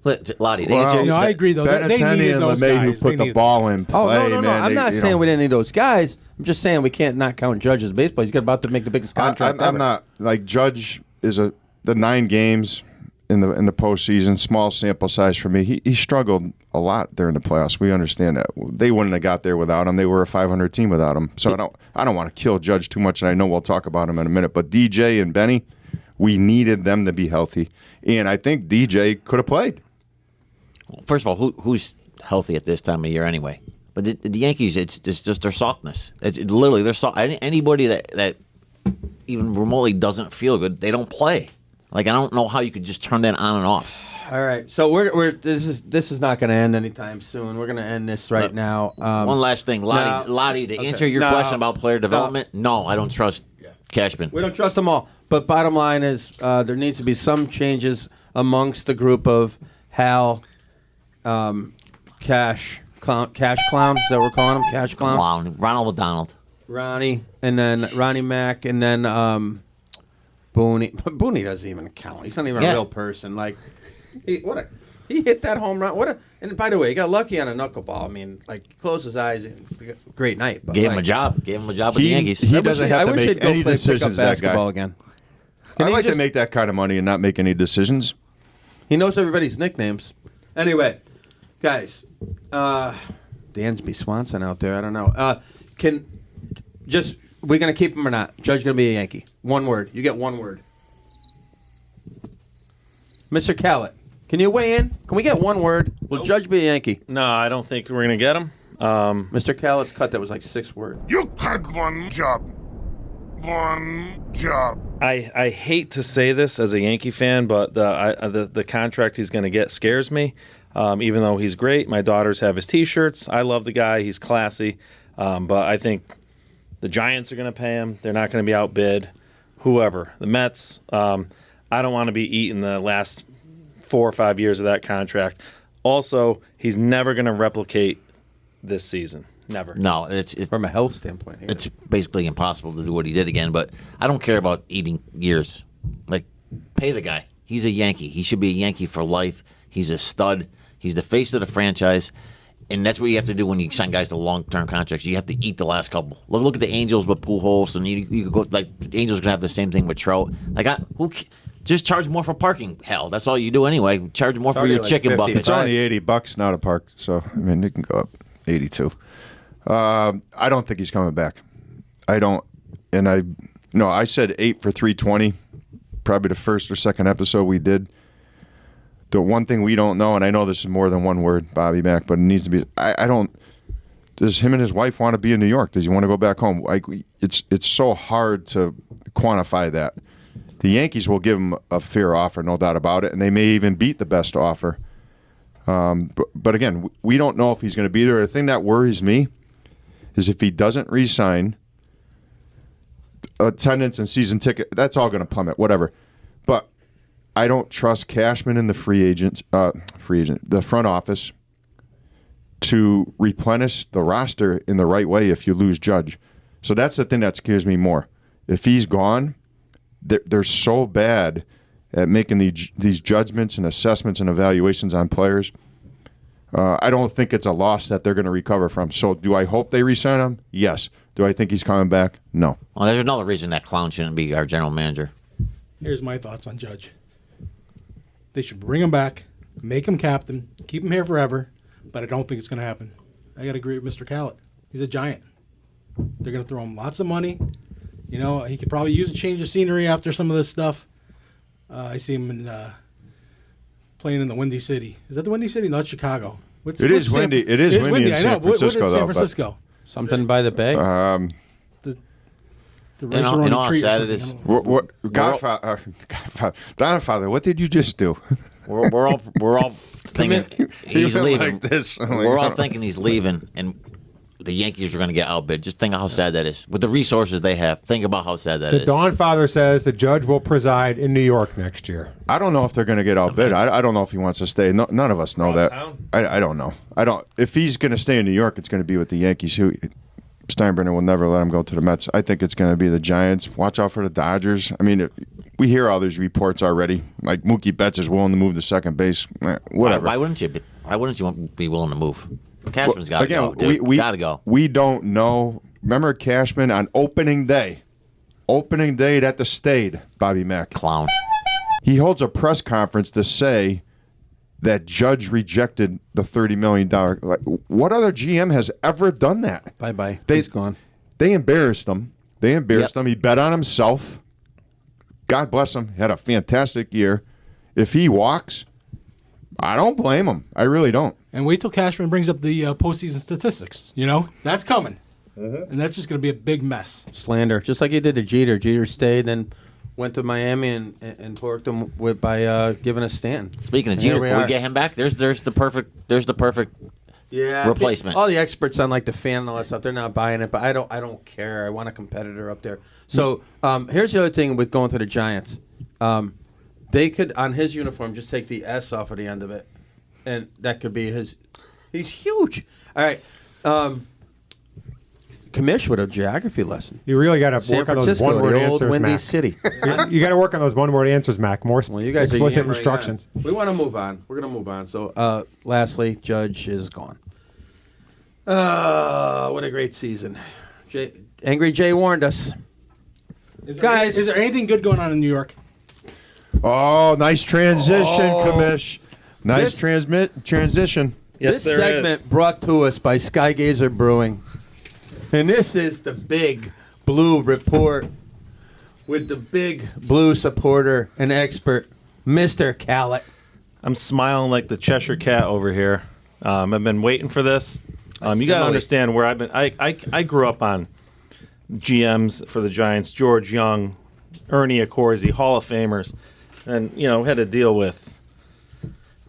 Lottie, to Well, answer no, I agree though. They Benintendi needed and those LeMahieu guys. put They the needed ball those in guys. play, Oh, no. man. I'm not saying we didn't need those guys. I'm just saying we can't not count Judge as baseball. He's about to make the biggest contract I'm ever. not, Judge is the 9 games in the postseason, small sample size for me. He struggled a lot during the playoffs. We understand that. They wouldn't have got there without him. They were a 500 team without him. So I don't want to kill Judge too much, and I know we'll talk about him in a minute. But DJ and Benny, we needed them to be healthy, and I think DJ could have played. First of all, who's healthy at this time of year anyway? But the Yankees, it's just their softness. It's literally their soft. Anybody that even remotely doesn't feel good, they don't play. Like, I don't know how you could just turn that on and off. All right, so we're this is not going to end anytime soon. We're going to end this right now. One last thing, Lottie, to answer your question about player development, no, I don't trust Cashman. We don't trust them all. But bottom line is, there needs to be some changes amongst the group of Hal, Cash Clown. Is that what we're calling him? Cash Clown. Clown. Ronald McDonald. Ronnie, and then Ronnie Mack, and then Booney. Booney doesn't even count. He's not even a real person. Like, he hit that home run. And by the way, he got lucky on a knuckleball. I mean, like, closed his eyes. And great night. But Gave him a job. Gave him a job with the Yankees. He doesn't have to make any pick up decisions. That basketball guy. again. I like to make that kind of money and not make any decisions. He knows everybody's nicknames. Anyway, guys, Dansby Swanson out there. I don't know. We're gonna keep him or not? Judge gonna be a Yankee. One word. You get one word. Mr. Callett, can you weigh in? Can we get one word? Will Judge be a Yankee? No, I don't think we're going to get him. Mr. Callett's cut that was like 6 words. You had one job. One job. I hate to say this as a Yankee fan, but the contract he's going to get scares me. Even though he's great, my daughters have his T-shirts. I love the guy; he's classy. But I think the Giants are going to pay him. They're not going to be outbid. Whoever, the Mets. I don't want to be eating the last 4 or 5 years of that contract. Also, he's never going to replicate this season. Never. No, it's From a health standpoint, here. it's basically impossible to do what he did again. But I don't care about eating years. Like, pay the guy. He's a Yankee. He should be a Yankee for life. He's a stud. He's the face of the franchise. And that's what you have to do when you sign guys to long-term contracts. You have to eat the last couple. Look at the Angels with Pujols, and you could go like the Angels are gonna have the same thing with Trout. Like, just charge more for parking. Hell, that's all you do anyway. Charge more for your like chicken 50 bucket. It's only $80 now to park, so I mean it can go up 82. I don't think he's coming back. I don't, and I said 8 for 320, probably the first or second episode we did. The one thing we don't know, and I know this is more than one word, Bobby Mack, but it needs to be. I don't. Does him and his wife want to be in New York? Does he want to go back home? Like, it's so hard to quantify that. The Yankees will give him a fair offer, no doubt about it, and they may even beat the best offer. But again, we don't know if he's going to be there. The thing that worries me is if he doesn't re-sign, attendance and season ticket, that's all going to plummet, whatever. But I don't trust Cashman and the the front office to replenish the roster in the right way if you lose Judge. So that's the thing that scares me more. If he's gone, they're so bad at making these judgments and assessments and evaluations on players. I don't think it's a loss that they're going to recover from. So do I hope they re-sign him? Yes. Do I think he's coming back? No. Well, there's another reason that Clown shouldn't be our general manager. Here's my thoughts on Judge. They should bring him back, make him captain, keep him here forever, but I don't think it's going to happen. I got to agree with Mr. Callett. He's a giant. They're going to throw him lots of money. You know, he could probably use a change of scenery after some of this stuff. I see him playing in the Windy City. Is that the Windy City? No, it's Chicago. It is windy in San Francisco, what is San though, Francisco? Something by the bay. The race around in the all tree or sad, something. Godfather, what did you just do? We're all thinking he's went leaving. like this. I'm like, We're all thinking he's leaving, and the Yankees are going to get outbid. Just think of how sad that is. With the resources they have, think about how sad that The is. Dawn Father says the Judge will preside in New York next year. I don't know if they're going to get outbid. I don't know if he wants to stay. No, none of us know that. town? I don't know. I don't. If he's going to stay in New York, it's going to be with the Yankees. Steinbrenner will never let him go to the Mets. I think it's going to be the Giants. Watch out for the Dodgers. I mean, we hear all these reports already. Like Mookie Betts is willing to move to second base. Whatever. Why wouldn't you? Why wouldn't you be willing to move? Cashman's got to go. Dude. we Got to go. We don't know. Remember Cashman on opening day at the Stade, Bobby Mack. Clown. He holds a press conference to say that Judge rejected the $30 million. Like, what other GM has ever done that? Bye-bye. They- He's gone. They embarrassed him. Yep. He bet on himself. God bless him. Had a fantastic year. If he walks, I don't blame him. I really don't. And wait till Cashman brings up the postseason statistics. You know, that's coming. And that's just going to be a big mess. Slander, just like he did to Jeter. Jeter stayed, then went to Miami and porked him by giving a stand. Speaking of And Jeter, here we can we are. get him back? There's the perfect replacement. All the experts on like the fan and all that stuff, they're not buying it, but I don't care. I want a competitor up there. So here's the other thing with going to the Giants. They could, on his uniform, just take the S off of the end of it, and that could be his. He's huge. All right. Commish with a geography lesson. You really got to San work on those Francisco, one-word the old answers, Windy Mac. City. You got to work on those one-word answers, Mac. More Well, you guys are explicit yammering instructions. on. We want to move on. We're going to move on. So, lastly, Judge is gone. What a great season. Angry Jay warned us. Guys. Is there anything good going on in New York? Oh, nice transition, Commish. Nice This- transition. Yes, this there segment is. brought to us by Skygazer Brewing. And this is the Big Blue Report with the Big Blue supporter and expert, Mr. Callett. I'm smiling like the Cheshire Cat over here. I've been waiting for this. You got to Simile. understand where I've been. I grew up on GMs for the Giants, George Young, Ernie Accorsi, Hall of Famers, and had to deal with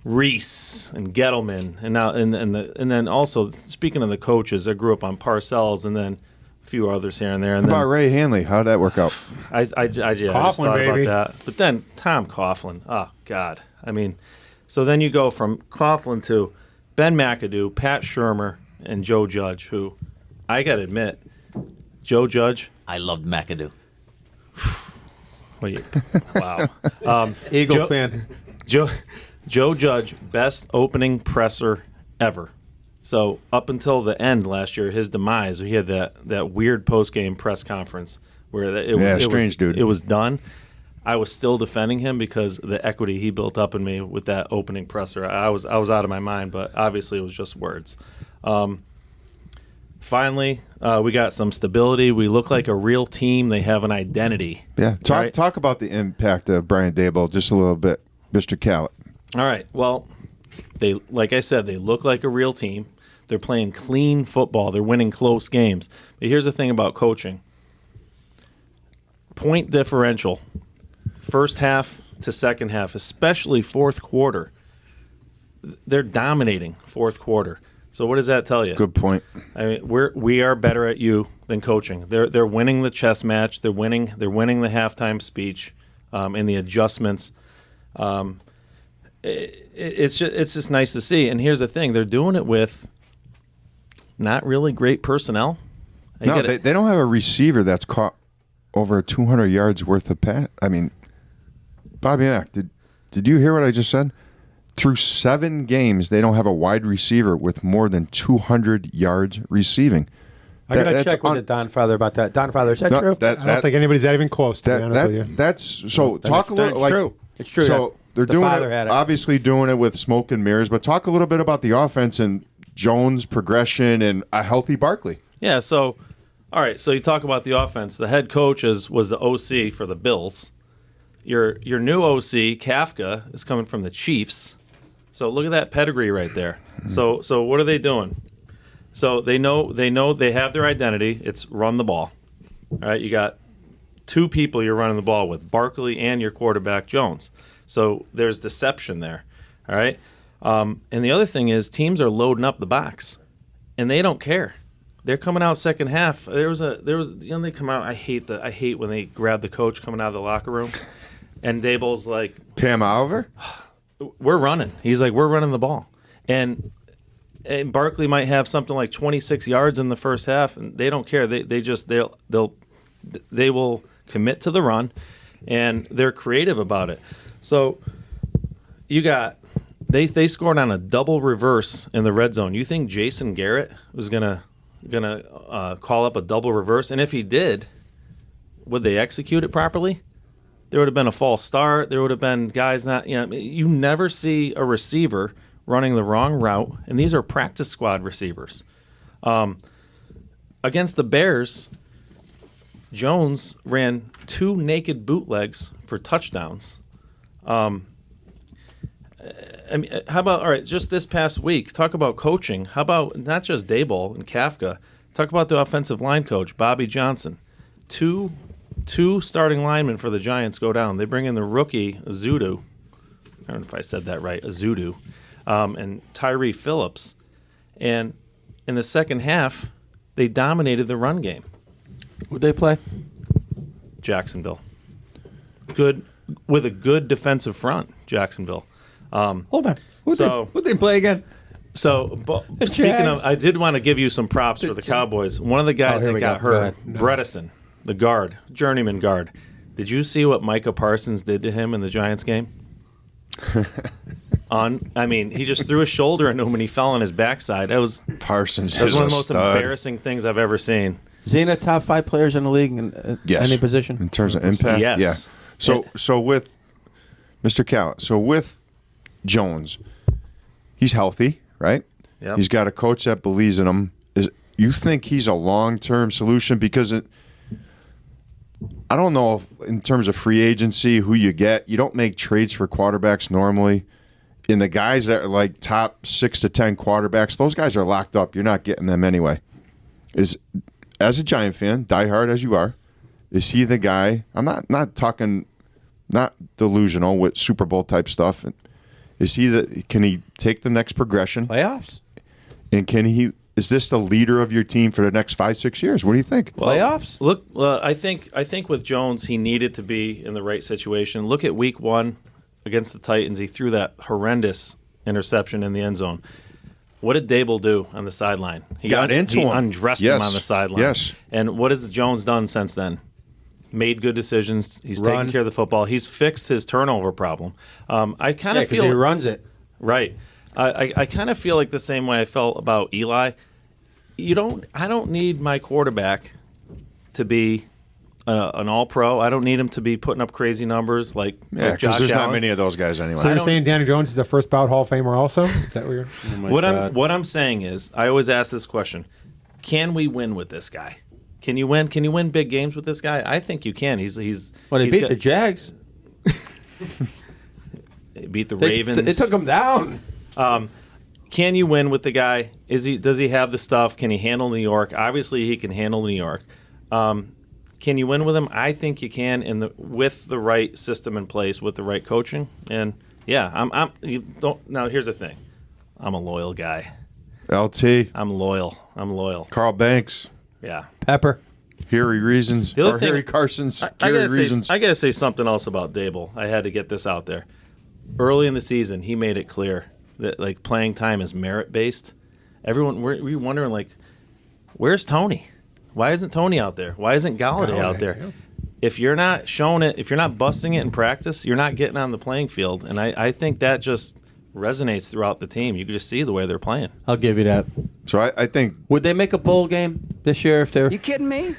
Reese and Gettleman, and now and then also speaking of the coaches, I grew up on Parcells and then a few others here and there. And How about Ray Hanley? How'd that work out? I just Coughlin, thought baby. about that. But then Tom Coughlin. Oh, God. I mean, so then you go from Coughlin to Ben McAdoo, Pat Shermer, and Joe Judge, who I got to admit, Joe Judge. I loved McAdoo. Wow. Eagle fan. Joe Judge, best opening presser ever. So up until the end last year, his demise, he had that weird post-game press conference where dude. It was done. I was still defending him because of the equity he built up in me with that opening presser. I was out of my mind, but obviously it was just words. Finally, we got some stability. We look like a real team. They have an identity. Yeah. Right? Talk about the impact of Brian Daboll just a little bit, Mr. Callett. All right. Well, like I said, they look like a real team. They're playing clean football. They're winning close games. But here's the thing about coaching. Point differential, first half to second half, especially fourth quarter. They're dominating fourth quarter. So what does that tell you? Good point. I mean, we are better at you than coaching. They're winning the chess match. They're winning the halftime speech, and the adjustments. It's just nice to see. And here's the thing: they're doing it with not really great personnel. No, they don't have a receiver that's caught over 200 yards worth of pass. I mean, Bobby Mack, did you hear what I just said? Through 7 games, they don't have a wide receiver with more than 200 yards receiving. I got to check with the Don Father about that. Don Father, is that true? I don't think anybody's that even close, to be honest with you. That's so. Talk a little. It's Like, true. It's true. So they're The doing father it, had it. obviously doing it with smoke and mirrors. But talk a little bit about the offense and Jones' progression and a healthy Barkley. Yeah, so, all right, so you talk about the offense. The head coach was the OC for the Bills. Your new OC, Kafka, is coming from the Chiefs. So look at that pedigree right there. So what are they doing? So they know they have their identity. It's run the ball. All right, you got 2 people you're running the ball with, Barkley and your quarterback, Jones. So there's deception there. All right? And the other thing is teams are loading up the box, and they don't care. They're coming out second half. There was they come out. I hate when they grab the coach coming out of the locker room, and Daboll's like, Pam Oliver. "We're running." He's like, "We're running the ball," and Barkley might have something like 26 yards in the first half, and they don't care. They will commit to the run, and they're creative about it. So you got they scored on a double reverse in the red zone. You think Jason Garrett was gonna call up a double reverse? And if he did, would they execute it properly? There would have been a false start. There would have been guys not, you never see a receiver running the wrong route, and these are practice squad receivers. Against the Bears, Jones ran 2 naked bootlegs for touchdowns. I mean, how about, all right, just this past week, talk about coaching. How about not just Daboll and Kafka, talk about the offensive line coach, Bobby Johnson. Two starting linemen for the Giants go down. They bring in the rookie, Azudu. I don't know if I said that right, Azudu, and Tyree Phillips. And in the second half, they dominated the run game. Would they play? Jacksonville. Good with a good defensive front, Jacksonville. Hold on. Would they play again? So, speaking of, I did want to give you some props for the Cowboys. One of the guys that got hurt, Bredesen, the guard, journeyman guard. Did you see what Micah Parsons did to him in the Giants game? He just threw his shoulder into him and he fell on his backside. That was Parsons. That was one of the most stud. embarrassing things I've ever seen. Is he in the top 5 players in the league in Yes. any position? In terms of impact? Yes. Yeah. So with Mr. Cal, with Jones, he's healthy, right? Yep. He's got a coach that believes in him. You think he's a long-term solution? Because I don't know if in terms of free agency, who you get. You don't make trades for quarterbacks normally. And the guys that are like top 6 to 10 quarterbacks, those guys are locked up. You're not getting them anyway. As a Giant fan, diehard as you are, is he the guy? I'm not talking, not delusional with Super Bowl type stuff. Is he can he take the next progression? Playoffs? And is this the leader of your team for the next 5-6 years? What do you think? Playoffs? Look, I think with Jones, he needed to be in the right situation. Look at Week 1 against the Titans. He threw that horrendous interception in the end zone. What did Dable do on the sideline? He undressed him on the sideline. Yes. And what has Jones done since then? Made good decisions. He's taken care of the football. He's fixed his turnover problem. I kind of feel he runs it. Right. I kind of feel like the same way I felt about Eli. I don't need my quarterback to be an all-pro. I don't need him to be putting up crazy numbers like because Josh there's Allen. not many of those guys anyway. So you're saying Danny Jones is a first ballot Hall of Famer also? Is that what you're... What I'm saying is, I always ask this question: can we win with this guy? Can you win? Can you win big games with this guy? I think you can. He beat the Jags. Beat the Ravens. They took him down. Can you win with the guy? Does he have the stuff? Can he handle New York? Obviously, he can handle New York. Can you win with him? I think you can, with the right system in place, with the right coaching. And yeah, Now here's the thing: I'm a loyal guy. LT. I'm loyal. Carl Banks. Yeah. Pepper. Harry Reasons. Or Harry Carson's. Gary Reasons. I gotta say something else about Dable. I had to get this out there. Early in the season, he made it clear that like playing time is merit based. Everyone, we're wondering like, where's Tony? Why isn't Tony out there? Why isn't Galladay out there? Yeah. If you're not showing it, if you're not busting it in practice, you're not getting on the playing field. And I think that just resonates throughout the team. You can just see the way they're playing. I'll give you that. So I think... Would they make a bowl game this year if they're... You kidding me?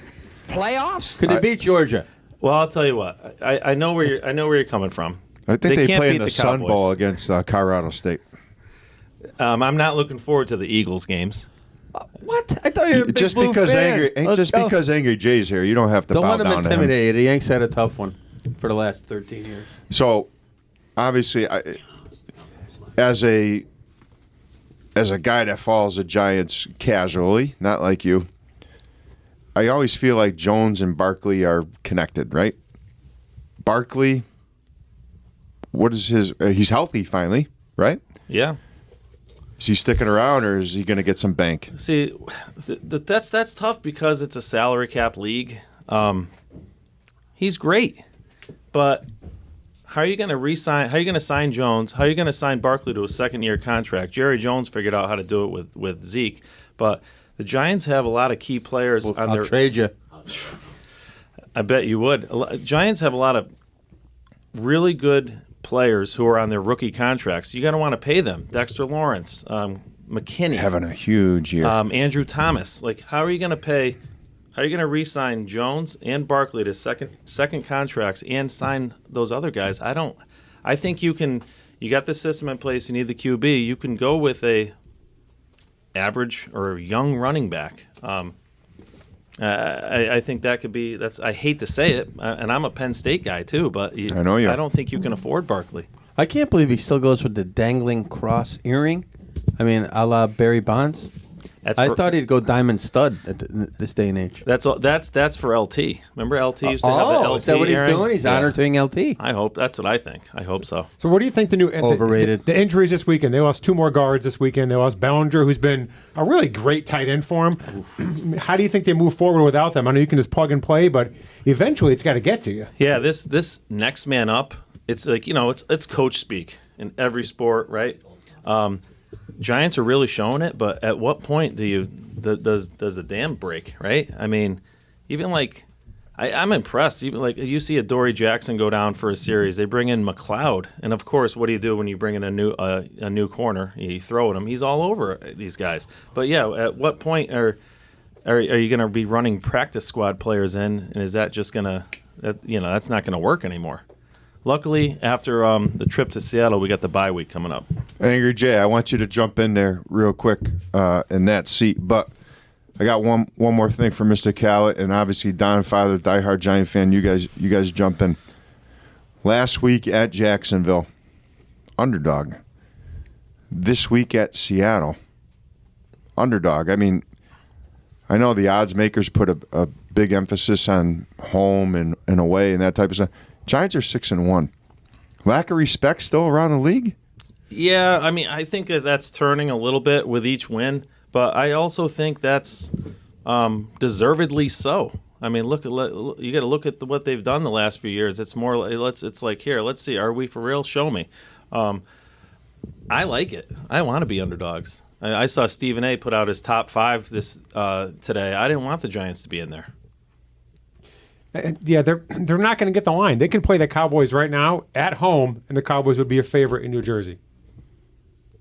Playoffs? Could they beat Georgia? Well, I'll tell you what. I know where you're coming from. I think they can't play beat in the Sun Cowboys. Bowl against Colorado State. I'm not looking forward to the Eagles games. What? I thought you were a big just Blue because fan. because Angry Jay's here, you don't have to don't bow let him down to him. intimidate you. The Yanks had a tough one for the last 13 years. So, obviously, as a guy that follows the Giants casually, not like you, I always feel like Jones and Barkley are connected, right? Barkley, what is his? He's healthy finally, right? Yeah. Is he sticking around, or is he going to get some bank? See, that's tough because it's a salary cap league. He's great, but how are you going to re-sign? How are you going to sign Jones? How are you going to sign Barkley to a second-year contract? Jerry Jones figured out how to do it with Zeke, but the Giants have a lot of key players on I'll their. trade you. I bet you would. Giants have a lot of really good players who are on their rookie contracts. You got to want to pay them. Dexter Lawrence, McKinney, having a huge year. Andrew Thomas. Like, how are you going to pay? How are you going to re-sign Jones and Barkley to second contracts and sign those other guys? I think you can. You got the system in place. You need the QB. You can go with a average or young running back. I think that could be. I hate to say it, and I'm a Penn State guy too, but I know you. I don't think you can afford Barkley. I can't believe he still goes with the dangling cross earring. I mean, a la Barry Bonds. I thought he'd go diamond stud at this day and age. That's for LT. Remember LT used to have the LT. Is that what he's earring? doing? He's Yeah. honoring LT. I hope that's what I think. I hope so. So what do you think the new Overrated. the injuries this weekend? They lost 2 more guards this weekend. They lost Bellinger, who's been a really great tight end for him. How do you think they move forward without them? I know you can just plug and play, but eventually it's got to get to you. Yeah, this next man up. It's like it's coach speak in every sport, right? Giants are really showing it, but at what point does the dam break, right? I mean, even like I'm impressed. Even like you see a Dory Jackson go down for a series, they bring in McLeod, and of course, what do you do when you bring in a new corner? You throw at him. He's all over these guys. But yeah, at what point are you going to be running practice squad players in, and is that just gonna that's not going to work anymore? Luckily, after the trip to Seattle, we got the bye week coming up. Angry Jay, I want you to jump in there real quick in that seat. But I got one more thing for Mr. Callett, and obviously Don Father, diehard Giant fan. You guys jump in. Last week at Jacksonville, underdog. This week at Seattle, underdog. I mean, I know the odds makers put a big emphasis on home and away and that type of stuff. Giants are 6-1. Lack of respect still around the league? Yeah, I mean, I think that's turning a little bit with each win, but I also think that's deservedly so. I mean, you got to look at what they've done the last few years. It's more, it's like here, let's see, are we for real? Show me. I like it. I want to be underdogs. I saw Stephen A. put out his top 5 this today. I didn't want the Giants to be in there. Yeah, they're not going to get the line. They can play the Cowboys right now at home, and the Cowboys would be a favorite in New Jersey.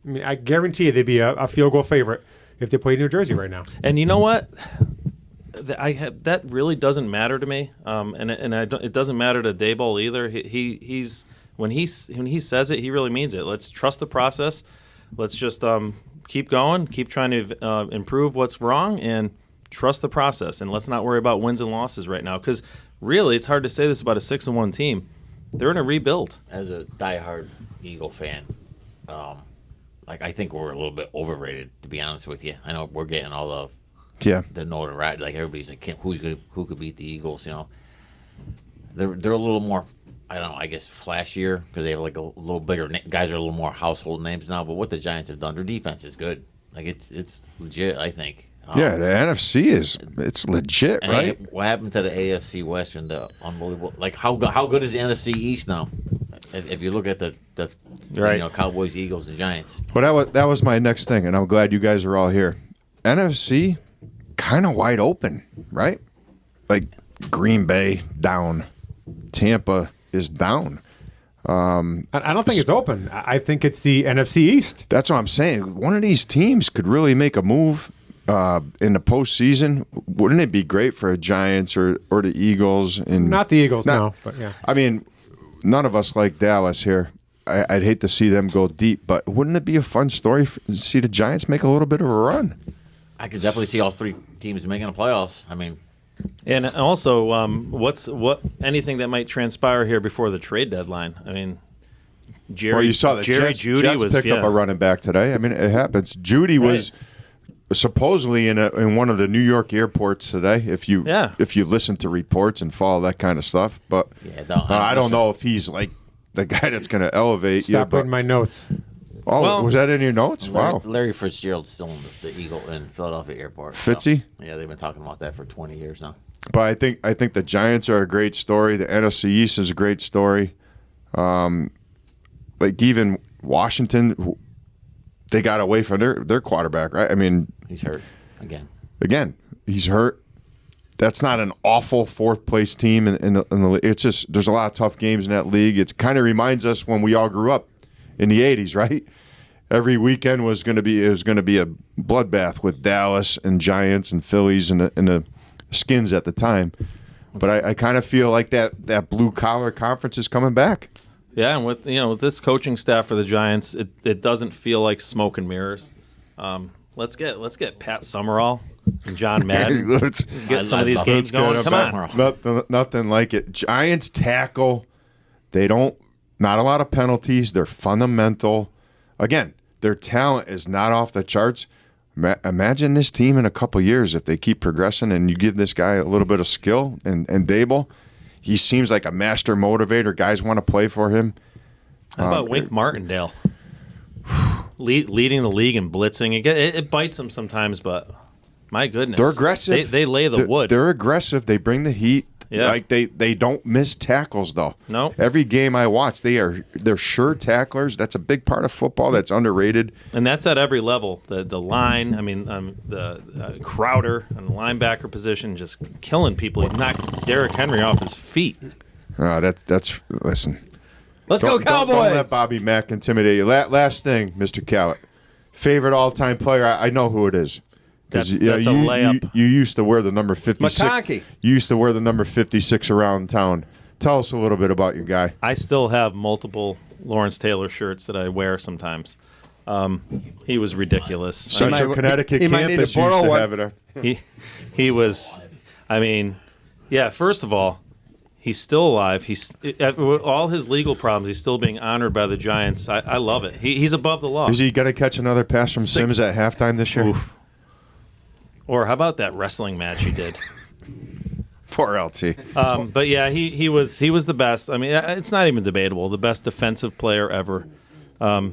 I mean, I guarantee you they'd be a field goal favorite if they played New Jersey right now. And you know what? That really doesn't matter to me, it doesn't matter to Daboll either. He's when he says it, he really means it. Let's trust the process. Let's just keep going, keep trying to improve what's wrong, and trust the process, and let's not worry about wins and losses right now. Because really, it's hard to say this about a 6-1 team. They're in a rebuild. As a diehard Eagle fan, I think we're a little bit overrated, to be honest with you. I know we're getting all the notoriety. Like everybody's like, who could beat the Eagles? They're a little more. I don't know. I guess flashier because they have like a little bigger guys are a little more household names now. But what the Giants have done, their defense is good. Like it's legit. I think. Yeah, the NFC it's legit, right? What happened to the AFC Western? The unbelievable. Like how good is the NFC East now? If you look at the right. Cowboys, Eagles, and Giants. Well, that was my next thing, and I'm glad you guys are all here. NFC, kind of wide open, right? Like Green Bay down, Tampa is down. I don't think it's open. I think it's the NFC East. That's what I'm saying. One of these teams could really make a move in the postseason. Wouldn't it be great for a Giants or the Eagles? Not the Eagles, no. But yeah. I mean, none of us like Dallas here. I'd hate to see them go deep, but wouldn't it be a fun story to see the Giants make a little bit of a run? I could definitely see all 3 teams making the playoffs. I mean, and also, anything that might transpire here before the trade deadline? I mean, you saw that Jerry Jets Jeudy picked up a running back today. I mean, it happens. Jeudy was supposedly in one of the New York airports today. If you listen to reports and follow that kind of stuff, but I don't know if he's like the guy that's going to elevate. Stop reading my notes. Oh, was that in your notes? Wow. Larry Fitzgerald's still in the Eagle in Philadelphia airport. Fitzy? So, yeah, they've been talking about that for 20 years now. But I think the Giants are a great story. The NFC East is a great story. Like even Washington, they got away from their quarterback, right? I mean, he's hurt again. He's hurt. That's not an awful 4th place team in the league. It's just there's a lot of tough games in that league. It kind of reminds us when we all grew up in the 80s, right? Every weekend was going to be a bloodbath with Dallas and Giants and Phillies and the Skins at the time. But I kind of feel like that blue collar conference is coming back. Yeah, and with this coaching staff for the Giants, it doesn't feel like smoke and mirrors. Let's get Pat Summerall and John Madden. Get some of these games going. Come on, nothing like it. Giants tackle. Not a lot of penalties. They're fundamental. Again, their talent is not off the charts. Imagine this team in a couple years if they keep progressing and you give this guy a little bit of skill. And Dable, he seems like a master motivator. Guys want to play for him. How about Wink Martindale? Leading the league in blitzing. It bites them sometimes, but my goodness. They're aggressive. They lay the wood. They're aggressive. They bring the heat. Yeah. Like they don't miss tackles though. No. Every game I watch, they're sure tacklers. That's a big part of football that's underrated. And that's at every level. The line, the Crowder and the linebacker position just killing people. He knocked Derrick Henry off his feet. That's listen. Let's go Cowboys. Don't let Bobby Mack intimidate you. Last thing, Mr. Cowett. Favorite all-time player? I know who it is. That's a layup. You used to wear the number 56. McConkey. You used to wear the number 56 around town. Tell us a little bit about your guy. I still have multiple Lawrence Taylor shirts that I wear sometimes. He was ridiculous. Central Connecticut he might need campus to borrow used to one. have it. He was, first of all, he's still alive. With all his legal problems, he's still being honored by the Giants. I love it. He's above the law. Is he going to catch another pass from Sims at halftime this year? Oof. Or how about that wrestling match he did? Poor LT. But yeah, he was the best. I mean, it's not even debatable. The best defensive player ever. There's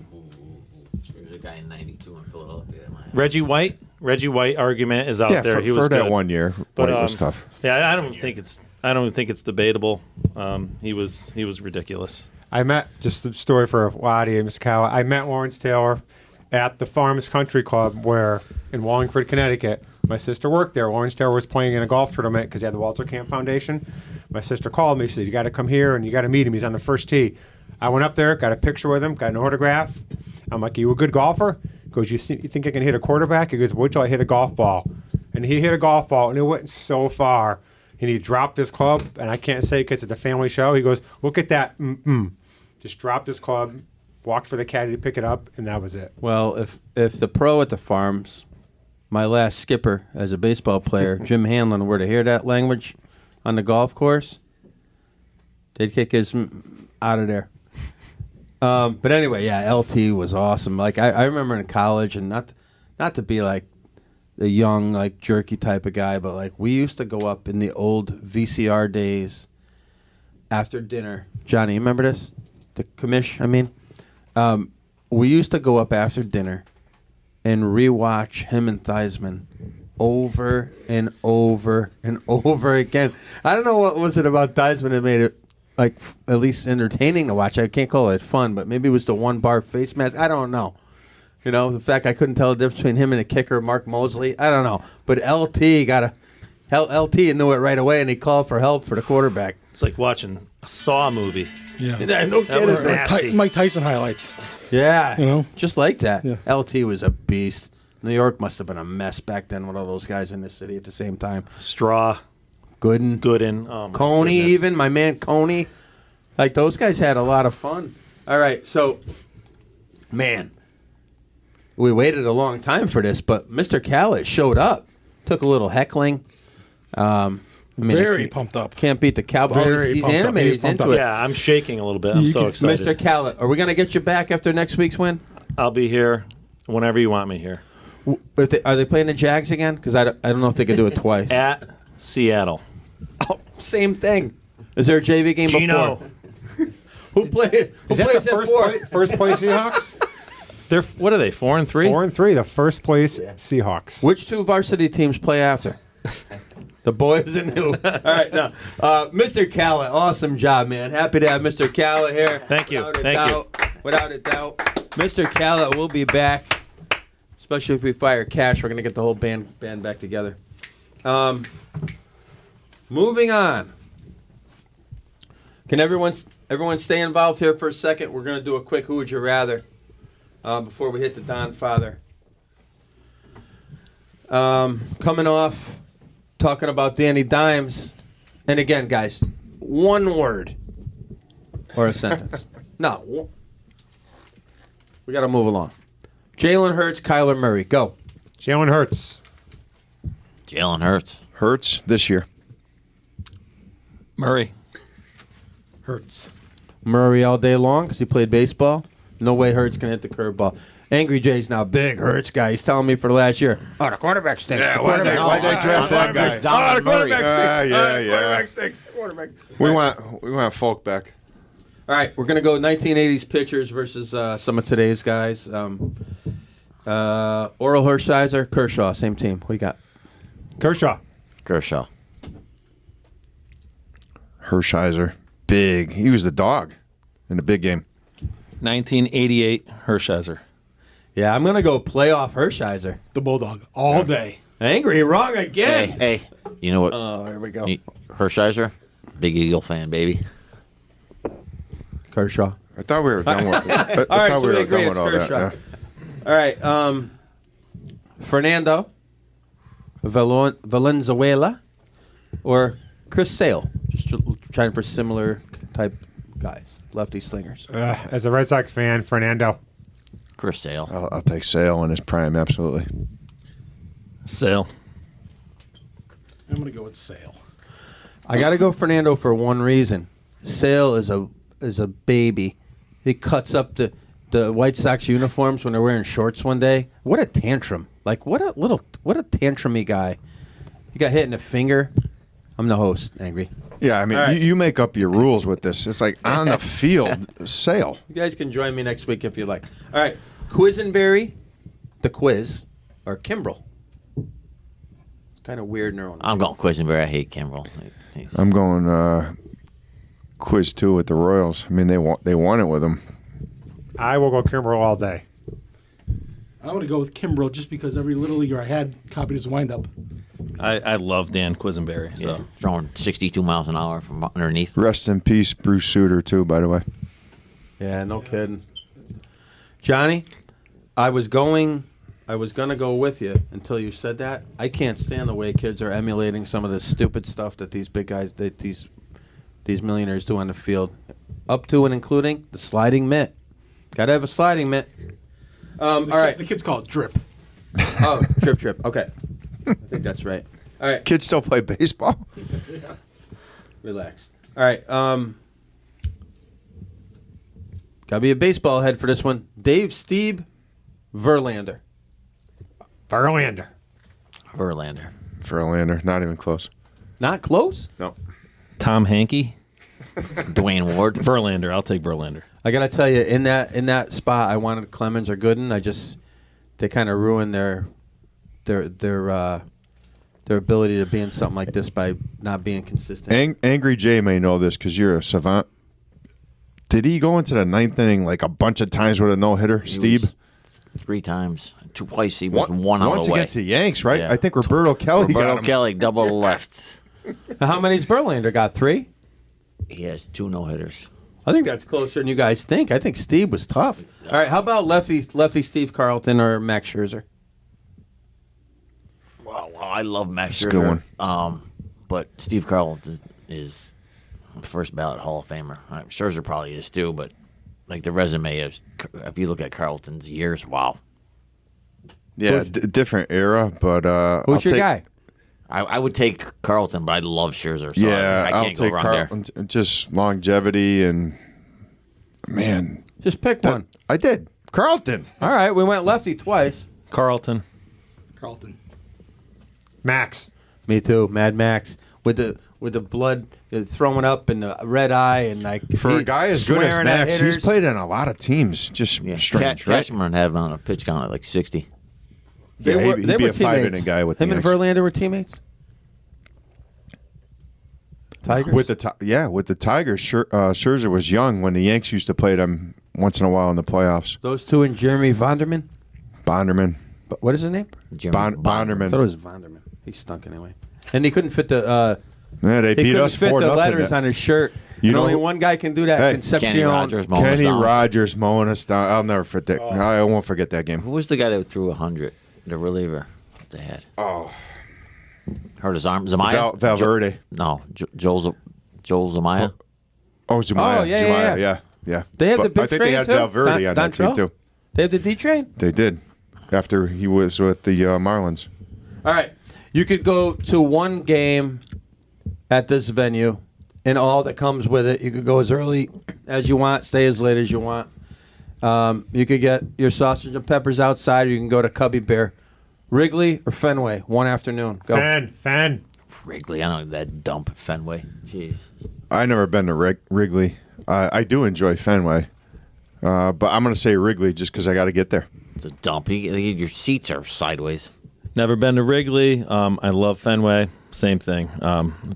a guy in '92 in Philadelphia. Reggie White argument is out there. For, He was for that good. 1 year, But White was tough. Yeah, I don't think it's debatable. He was ridiculous. I met, just a story for Loddy and Mr. Cowell, I met Lawrence Taylor at the Farms Country Club where in Wallingford, Connecticut. My sister worked there. Lawrence Taylor was playing in a golf tournament because he had the Walter Camp Foundation. My sister called me. She said, you got to come here and you got to meet him. He's on the first tee. I went up there, got a picture with him, got an autograph. I'm like, you a good golfer? He goes, you think I can hit a quarterback? He goes, wait till I hit a golf ball. And he hit a golf ball, and it went so far. And he dropped his club, and I can't say because it's a family show. He goes, look at that. Just dropped his club, walked for the caddy to pick it up, and that was it. Well, if the pro at the Farms, my last skipper as a baseball player, Jim Hanlon, were to hear that language on the golf course, they'd kick his out of there. But anyway, yeah, LT was awesome. Like I remember in college, and not to be like the young, like jerky type of guy, but like we used to go up in the old VCR days after dinner. Johnny, you remember this? The commish, I mean. We used to go up after dinner and rewatch him and Theismann over and over and over again. I don't know what was it about Theismann that made it like at least entertaining to watch. I can't call it fun, but maybe it was the one bar face mask. I don't know. You know, the fact I couldn't tell the difference between him and the kicker, Mark Mosley. I don't know. But LT knew it right away, and he called for help for the quarterback. It's like watching a Saw movie. Yeah. No kidding. was nasty. Mike Tyson highlights. Yeah, You know? just like that. Yeah. LT was a beast. New York must have been a mess back then with all those guys in the city at the same time. Straw, Gooden, oh my Coney, goodness. even my man Coney. Like those guys had a lot of fun. All right, so man, we waited a long time for this, but Mr. Callis showed up. Took a little heckling. Very pumped up. Can't beat the Cowboys. Very He's pumped up. animated. He's He's pumped into up. it. Yeah, I'm shaking a little bit. I'm so excited. Mr. Callis, are we going to get you back after next week's win? I'll be here whenever you want me here. Are they playing the Jags again? Because I don't know if they could do it twice. At Seattle. Oh, same thing. Is there a JV game Gino. before? Who plays Is that the first place Seahawks? They're what are they? 4-3. 4-3, the first place Seahawks. Which two varsity teams play after? The boys and who? All right, now, Mr. Callett, awesome job, man. Happy to have Mr. Callett here. Thank you. Without a doubt. Mr. Callett will be back, especially if we fire Cash. We're going to get the whole band back together. Moving on. Can everyone stay involved here for a second? We're going to do a quick Who Would You Rather before we hit the Don Father. Coming off talking about Danny Dimes. And again, guys, one word or a sentence. No. We got to move along. Jalen Hurts, Kyler Murray. Go. Jalen Hurts. Jalen Hurts. Hurts this year. Murray. Hurts. Murray all day long because he played baseball. No way Hurts can hit the curveball. Angry Jay's now big Hurts guy. He's telling me for the last year. Oh, the quarterback stinks. Yeah, The why'd they quarterback- draft that guy? Down Murray. Quarterback stinks. Quarterback. We want Folk back. All right, we're gonna go 1980s pitchers versus some of today's guys. Oral Hershiser, Kershaw, same team. What you got? Kershaw. Kershaw. Hershiser, big. He was the dog in the big game. 1988 Hershiser. Yeah, I'm gonna go playoff Hershiser. The Bulldog all day. Angry, wrong again. Hey, you know what? Oh, here we go. Hershiser, big Eagle fan, baby. Kershaw. I thought we were done with. I All right, thought so we we were agree done it's with all that. Kershaw. Yeah. All right, Fernando Valenzuela or Chris Sale. Just trying for similar type guys, lefty slingers. As a Red Sox fan, Fernando. Chris Sale. I'll take Sale in his prime, absolutely. Sale. I'm going to go with Sale. I got to go Fernando for one reason. Sale is a baby. He cuts up the White Sox uniforms when they're wearing shorts one day. What a tantrum! Like what a tantrumy guy. He got hit in the finger. I'm the host, Angry. Yeah, I mean, All right. you make up your rules with this. It's like on the field, Sale. You guys can join me next week if you like. All right, Quisenberry, the quiz, or Kimbrel. It's kind of weird in their own. I'm going Quisenberry. I hate Kimbrel. I'm going Quiz 2 with the Royals. I mean, they won it with him. I will go Kimbrel all day. I'm going to go with Kimbrel just because every Little Leaguer I had copied his windup. I love Dan Quisenberry. So Throwing 62 miles an hour from underneath. Rest in peace, Bruce Sutter, too, by the way. Yeah, no kidding. Johnny, I was gonna go with you until you said that. I can't stand the way kids are emulating some of the stupid stuff that these big guys, that these millionaires do on the field, up to and including the sliding mitt. Got to have a sliding mitt. All right. The kids call it drip. Oh, trip. Okay, I think that's right. All right, Kids still play baseball? relax. All right, gotta be a baseball head for this one. Steve Verlander. Verlander. Verlander. Verlander, not even close. Not close. No. Tom Hankey. Dwayne Ward. Verlander. I'll take Verlander. I gotta tell you, in that spot, I wanted Clemens or Gooden. They kind of ruined their ability to be in something like this by not being consistent. Angry Jay may know this because you're a savant. Did he go into the ninth inning like a bunch of times with a no-hitter, Steve? 3 times. Twice he was one out Once away. against the Yanks, right? Yeah. I think Roberto Kelly got Roberto him. Kelly, double left. How many's Verlander got? 3? He has 2 no-hitters. I think that's closer than you guys think. I think Steve was tough. All right, how about lefty Steve Carlton or Max Scherzer? Well, I love Max That's a good Scherzer. But Steve Carlton is first ballot Hall of Famer. Scherzer probably is too, but like the resume is, if you look at Carlton's years, wow. Yeah, different era, but Who's your guy? I would take Carlton, but I love Scherzer. So Yeah, I I'll can't go take wrong Carlton. Just longevity and man, Just pick one. I did Carlton. All right, we went lefty twice. Carlton. Carlton. Max. Me too, Mad Max with the blood throwing up and the red eye and like For a guy as good as swearing at Max, he's hitters. played in a lot of teams. Just there. strange, right? Cashman had him on a pitch count at like 60. Yeah, he'd be a 5-inning guy with him the and Yanks. Verlander were teammates. Tigers. With the Tigers, Scherzer was young when the Yanks used to play them once in a while in the playoffs. Those two and Jeremy Vonderman. Bonderman, But what is his name? Jeremy Bonderman. I thought it was Vonderman. He stunk anyway. And he couldn't fit the Yeah, they he beat couldn't us fit 4-0. the letters on his shirt. You And know only who- one guy can do that. Hey, Concepcion. Kenny Rogers mowing us Kenny down. Rogers mowing us down. I'll never forget. I won't forget that game. Who was the guy that threw 100? The reliever they had. Oh, Hurt his arm. Zamaya? Valverde. No, Joel Zamaya. Oh, Zamaya. Oh, yeah. Yeah. They had the big I think train they had too? Valverde on that team Dontrell? too. They have the D train. They did. After he was with the Marlins. All right. You could go to one game at this venue and all that comes with it. You could go as early as you want, stay as late as you want. You could get your sausage and peppers outside. Or you can go to Cubby Bear, Wrigley or Fenway. One afternoon. Go. Fan. Wrigley. I don't know that dump at Fenway. Jeez. I never been to Wrigley. I do enjoy Fenway, but I'm going to say Wrigley just because I got to get there. It's a dump. Your seats are sideways. Never been to Wrigley. I love Fenway. Same thing.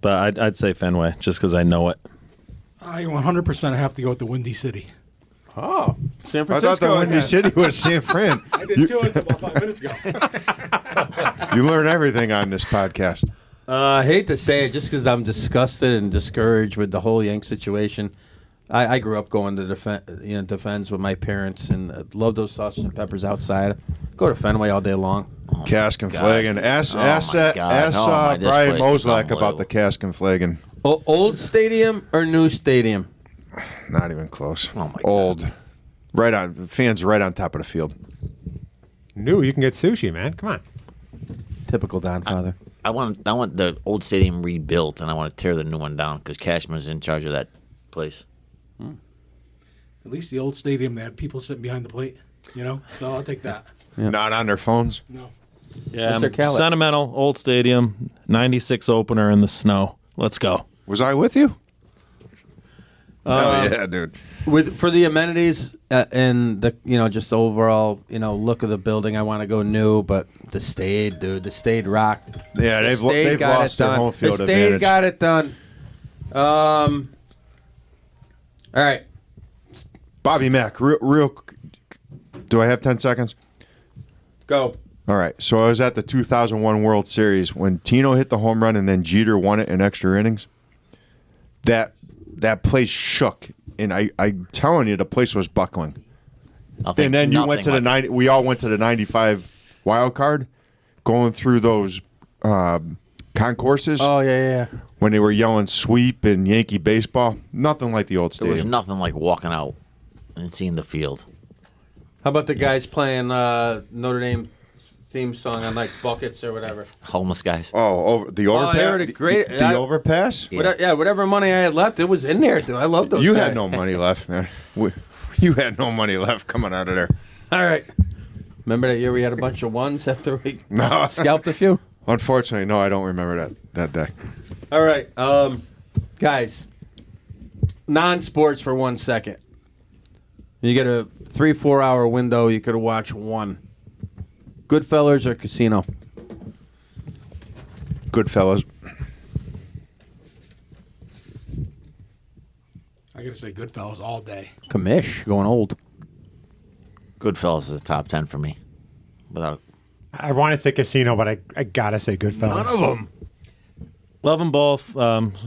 But I'd say Fenway just because I know it. I 100% have to go with the Windy City. Oh, San I Francisco. thought the Windy again. City was San Fran. I did too until about 5 minutes ago. You learn everything on this podcast. I hate to say it, just because I'm disgusted and discouraged with the whole Yank situation. I grew up going to defense with my parents and love those sausage and peppers outside. Go to Fenway all day long. Cask and flagon. Ask my God. this Brian Brian place is Moslak about unbelievable. the cask and flagon. Old stadium or new stadium? Not even close. Oh, my God. Old. Right on. Fans right on top of the field. New, you can get sushi, man. Come on. Typical Don Father. I want the old stadium rebuilt, and I want to tear the new one down because Cashman's in charge of that place. At least the old stadium, they had people sitting behind the plate, So I'll take that. Not on their phones. No. Yeah, Mr. Callett. sentimental, old stadium, 96 opener in the snow. Let's go. Was I with you? Oh, yeah, dude. For the amenities and the just overall look of the building, I want to go new, but the Stade, dude, the Stade rocked. Yeah, The they've Stade got lost it their done. home field The Stade advantage. got it done. All right. Bobby Mack, real. Do I have 10 seconds? Go. All right. So I was at the 2001 World Series when Tino hit the home run and then Jeter won it in extra innings. That place shook, and I'm telling you, the place was buckling. And then you went to the 90. We all went to the 95 wild card, going through those concourses Oh yeah. when they were yelling sweep and Yankee baseball. Nothing like the old There was stadium. nothing like walking out and seeing the field. How about the guys playing Notre Dame theme song on like buckets or whatever? Homeless guys. The overpass. they were great. The overpass. Whatever money I had left, it was in there, dude. I love those. You guys. had no money left, man. You had no money left coming out of there. All right. Remember that year we had a bunch of ones after we No. scalped a few? Unfortunately, no, I don't remember that day. All right. Guys, non-sports for 1 second. You get a 3-4 hour window. You could watch one. Goodfellas or Casino? Goodfellas. I got to say Goodfellas all day. Commish, going old. Goodfellas is a top 10 for me. Without I want to say Casino, but I gotta say Goodfellas. None of them. Love them both.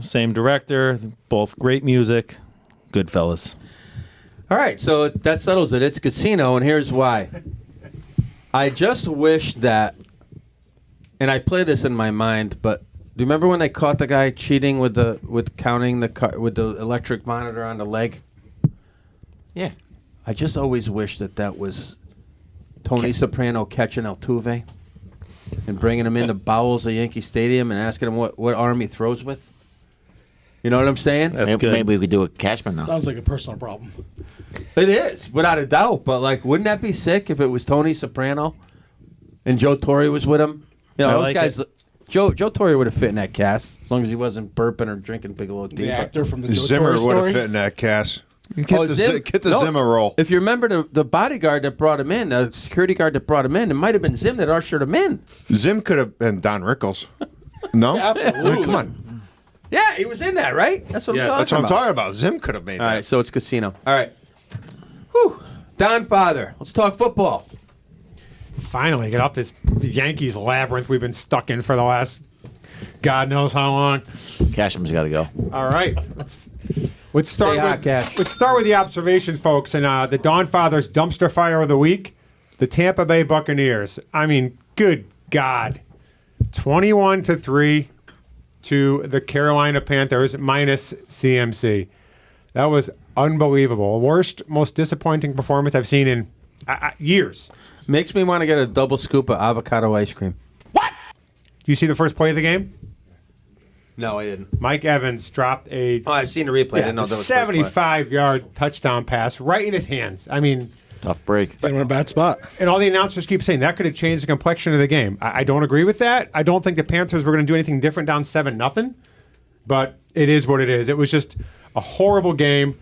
Same director, both great music. Goodfellas. All right, so that settles it. It's Casino, and here's why. I just wish that, and I play this in my mind, but do you remember when they caught the guy cheating with counting with the electric monitor on the leg? yeah. I just always wish that was Tony Soprano catching Altuve and bringing him in the bowels of Yankee Stadium and asking him what arm he throws with. You know what I'm saying? That's good. Maybe we could do a Cashman now. Sounds like a personal problem. It is, without a doubt. But like, wouldn't that be sick if it was Tony Soprano and Joe Torre was with him? You know, I those like guys. it. Joe Torre would have fit in that cast as long as he wasn't burping or drinking Bigelow tea. The but- actor from the Joe Zimmer Torre would have story. fit in that cast. Get Oh, the, Zim? get the No. Zimmer roll. If you remember the bodyguard that brought him in, the security guard that brought him in, it might have been Zim that ushered him in. Zim could have been Don Rickles. No? Absolutely. I mean, come on. Yeah, he was in that, right? That's what Yes. I'm talking That's what I'm about. talking about. Zim could have made All that. right, so it's Casino. All right. Whew. Don Father, let's talk football. Finally, get off this Yankees labyrinth we've been stuck in for the last God knows how long. Cashman's got to go. All right, let's start Stay hot, with Cash. let's start with the observation, folks, and the Don Father's dumpster fire of the week: the Tampa Bay Buccaneers. I mean, good God, 21-3 to the Carolina Panthers minus CMC. That was unbelievable. Worst, most disappointing performance I've seen in years. Makes me want to get a double scoop of avocado ice cream. You see the first play of the game? No, I didn't. Mike Evans dropped a Oh, I've seen the replay. I didn't know that was 75-yard touchdown pass right in his hands. I mean, Tough break. They're in a bad spot. And all the announcers keep saying that could have changed the complexion of the game. I don't agree with that. I don't think the Panthers were going to do anything different down 7-0. But it is what it is. It was just a horrible game.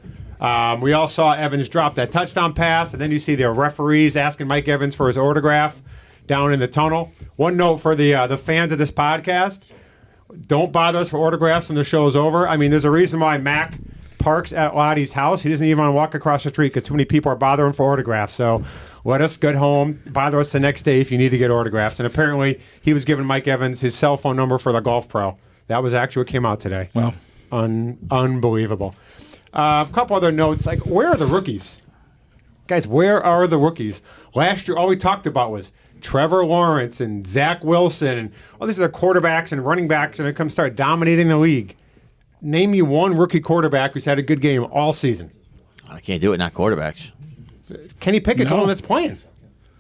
We all saw Evans drop that touchdown pass, and then you see the referees asking Mike Evans for his autograph down in the tunnel. One note for the fans of this podcast: don't bother us for autographs when the show is over. I mean, there's a reason why Mac parks at Loddy's house. He doesn't even want to walk across the street because too many people are bothering for autographs. So let us get home. Bother us the next day if you need to get autographs. And apparently, he was giving Mike Evans his cell phone number for the Golf Pro. That was actually what came out today. Wow. Unbelievable. A couple other notes, like where are the rookies? Guys, where are the rookies? Last year, all we talked about was Trevor Lawrence and Zach Wilson and all these other quarterbacks and running backs, and they come start dominating the league. Name me one rookie quarterback who's had a good game all season. I can't do it, not quarterbacks. Kenny Pickett's the one that's playing,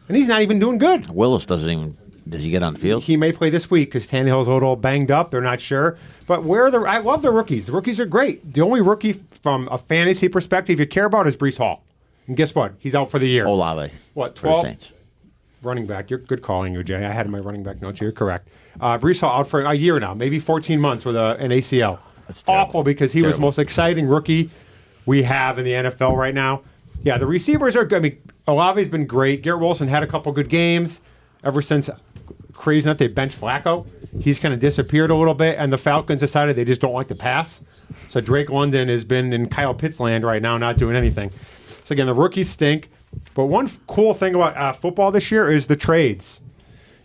and he's not even doing good. Willis doesn't even. Does he get on the field? He may play this week because Tannehill's a little banged up. They're not sure. But I love the rookies. The rookies are great. The only rookie from a fantasy perspective you care about is Breece Hall. And guess what? He's out for the year. Olave. What, for the 12? Saints. Running back. You're good calling, you, Jay. I had my running back notes. You're correct. Breece Hall out for a year now, maybe 14 months with an ACL. That's terrible. Awful because he was the most exciting rookie we have in the NFL right now. Yeah, the receivers are good. I mean, Olave's been great. Garrett Wilson had a couple good games ever since crazy enough they benched Flacco. He's kind of disappeared a little bit, and the Falcons decided they just don't like to pass. So Drake London has been in Kyle Pitts land right now, not doing anything. So again, the rookies stink. But one cool thing about football this year is the trades.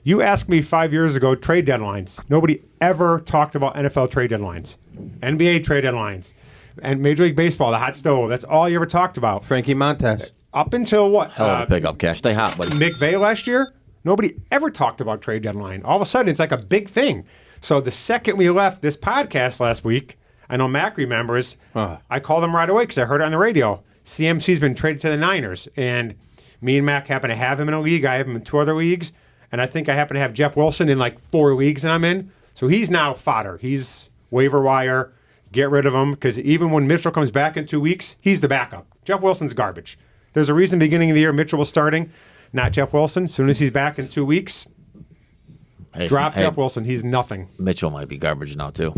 You asked me 5 years ago, trade deadlines. Nobody ever talked about NFL trade deadlines, NBA trade deadlines, and Major League Baseball, the hot stove. That's all you ever talked about. Frankie Montez. Up until what? Hell of a pickup, Cash. Stay hot, buddy. McVay last year. Nobody ever talked about trade deadline. All of a sudden, it's like a big thing. So the second we left this podcast last week, I know Mac remembers, I called him right away because I heard it on the radio. CMC's been traded to the Niners, and me and Mac happen to have him in a league. I have him in 2 other leagues, and I think I happen to have Jeff Wilson in like 4 leagues that I'm in. So he's now fodder. He's waiver wire. Get rid of him because even when Mitchell comes back in 2 weeks, he's the backup. Jeff Wilson's garbage. There's a reason beginning of the year Mitchell was starting. Not Jeff Wilson. As soon as he's back in 2 weeks, drop Jeff Wilson. He's nothing. Mitchell might be garbage now, too.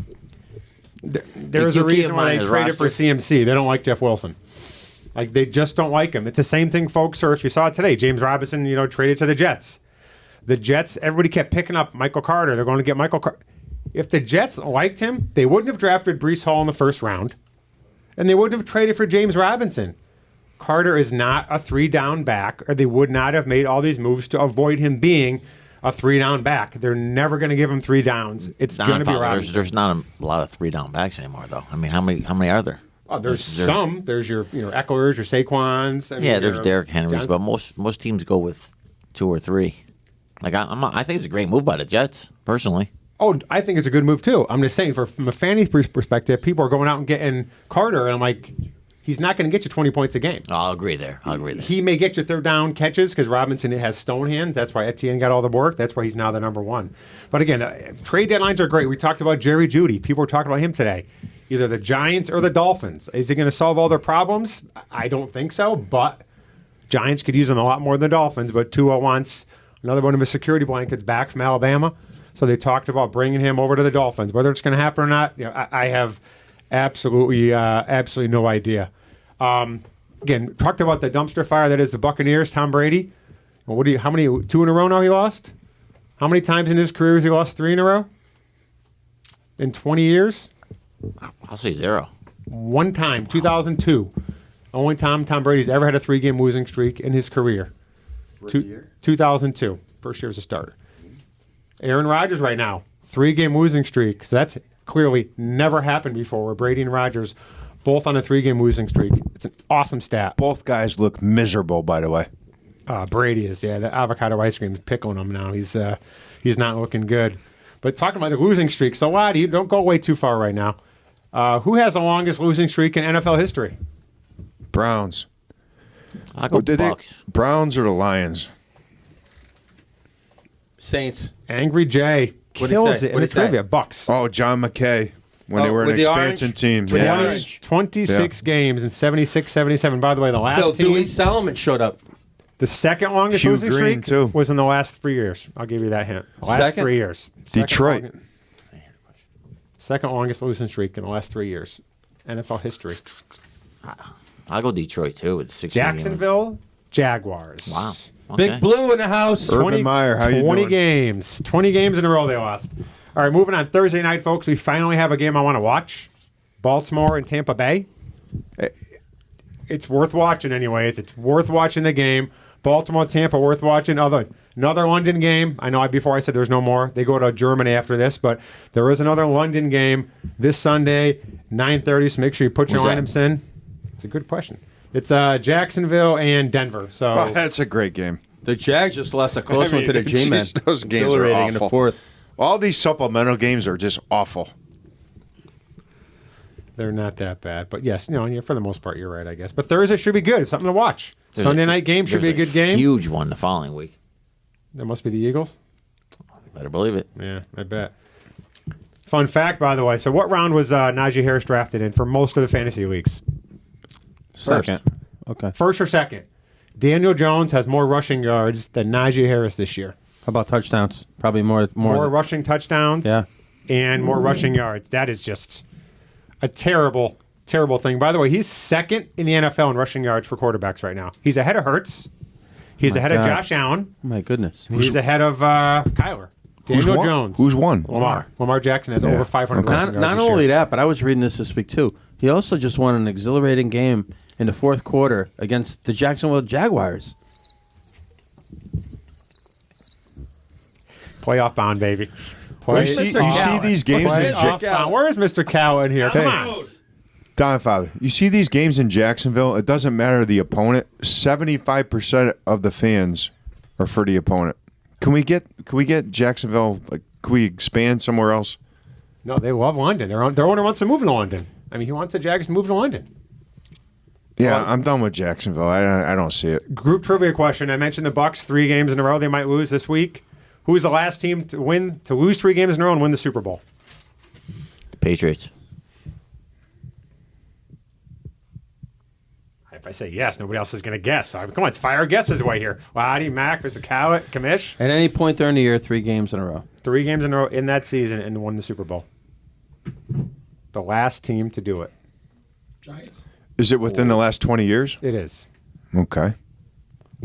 There's a reason why they traded for CMC. They don't like Jeff Wilson. Like, they just don't like him. It's the same thing, folks, or if you saw it today, James Robinson, traded to the Jets. The Jets, everybody kept picking up Michael Carter. They're going to get Michael Carter. If the Jets liked him, they wouldn't have drafted Breece Hall in the first round, and they wouldn't have traded for James Robinson. Carter is not a 3-down back, or they would not have made all these moves to avoid him being a 3-down back. They're never going to give him 3 downs. It's going to be Robinson. There's not a lot of 3-down backs anymore, though. I mean, how many are there? Oh, there's some. There's your Ecklers, your Saquons. There's Derrick Henrys, but most teams go with 2 or 3. Like I think it's a great move by the Jets, personally. Oh, I think it's a good move too. I'm just saying, from a fantasy perspective, people are going out and getting Carter, and I'm like, he's not going to get you 20 points a game. I'll agree there. He may get you 3rd down catches because Robinson has stone hands. That's why Etienne got all the work. That's why he's now the number 1. But again, trade deadlines are great. We talked about Jerry Jeudy. People were talking about him today. Either the Giants or the Dolphins. Is he going to solve all their problems? I don't think so, but Giants could use him a lot more than the Dolphins. But Tua wants another one of his security blankets back from Alabama. So they talked about bringing him over to the Dolphins. Whether it's going to happen or not, I have absolutely no idea. Again, talked about the dumpster fire that is the Buccaneers, Tom Brady. How many, 2 in a row now he lost? How many times in his career has he lost 3 in a row? In 20 years? I'll say 0. 1 time, 2002. Only time Tom Brady's ever had a 3-game losing streak in his career. 2002. First year as a starter. Aaron Rodgers right now, 3-game losing streak. So that's clearly never happened before, where Brady and Rodgers both on a 3-game losing streak. It's an awesome stat. Both guys look miserable, by the way. Brady is, the avocado ice cream is pickling him now. He's not looking good. But talking about the losing streak, so Loddy, don't go way too far right now. Who has the longest losing streak in NFL history? Browns. I'll go Bucks. Browns or the Lions? Saints. Angry Jay kills it in the trivia. Bucks. Oh, John McKay when they were an with the expansion orange? team. With the Yeah. orange. 26 games in 76, 77. By the way, the last Bill team. Dewey Salomon showed up. The second longest Hugh losing Green, streak too. was in the last 3 years. I'll give you that hint. The last Second? 3 years. Detroit. Second longest losing streak in the last 3 years. NFL history. I'll go Detroit too with 16 Jacksonville Jaguars. Wow. Okay. Big Blue in the house. Urban Meyer, how you 20 doing? games. 20 games in a row they lost. All right, moving on. Thursday night, folks, we finally have a game I want to watch. Baltimore and Tampa Bay. It's worth watching anyways. It's worth watching the game. Baltimore, Tampa, worth watching. Another London game. I know before I said there's no more. They go to Germany after this, but there is another London game this Sunday, 9:30. So make sure you put your Who's that? lineups in. It's a good question. It's Jacksonville and Denver. So Oh, that's a great game. The Jags just lost a close I mean, one to the G-Men. geez, those games are Exhilarating in the awful. fourth. All these supplemental games are just awful. they're not that bad. But yes, for the most part, you're right, I guess. But Thursday should be good. It's something to watch. There's Sunday night game should be a there's good game. Huge one the following week. That must be the Eagles. Better believe it. Yeah, I bet. Fun fact, by the way. So, what round was Najee Harris drafted in for most of the fantasy leagues? Second. Okay. First or second? Daniel Jones has more rushing yards than Najee Harris this year. How about touchdowns? Probably more. More rushing touchdowns. Yeah. And more rushing yards. That is just a terrible, terrible thing. By the way, he's second in the NFL in rushing yards for quarterbacks right now. He's ahead of Hurts. He's ahead of God. Josh Allen. Oh my goodness. He's ahead of Kyler. Daniel won? Jones. Who's won? Lamar Jackson has over 500 rushing yards Not this year. only that, but I was reading this week too. He also just won an exhilarating game in the fourth quarter against the Jacksonville Jaguars. Playoff bound, baby. You see these games in Playoff bound. Where is Mr. Cow in here? Come on. Don Father, you see these games in Jacksonville, it doesn't matter the opponent. 75% of the fans are for the opponent. Can we get Jacksonville, can we expand somewhere else? No, they love London. Their owner wants to move to London. I mean, he wants the Jags to move to London. Yeah, I'm done with Jacksonville. I don't see it. Group trivia question. I mentioned the Bucks 3 games in a row they might lose this week. Who's the last team to lose 3 games in a row and win the Super Bowl? The Patriots. If I say yes, nobody else is going to guess. So, come on, it's fire guesses right here. Loddy, Mac, Mr. Cowett, Kamish. At any point during the year, 3 games in a row. 3 games in a row in that season and won the Super Bowl. The last team to do it. Giants. Is it within the last 20 years? It is. Okay.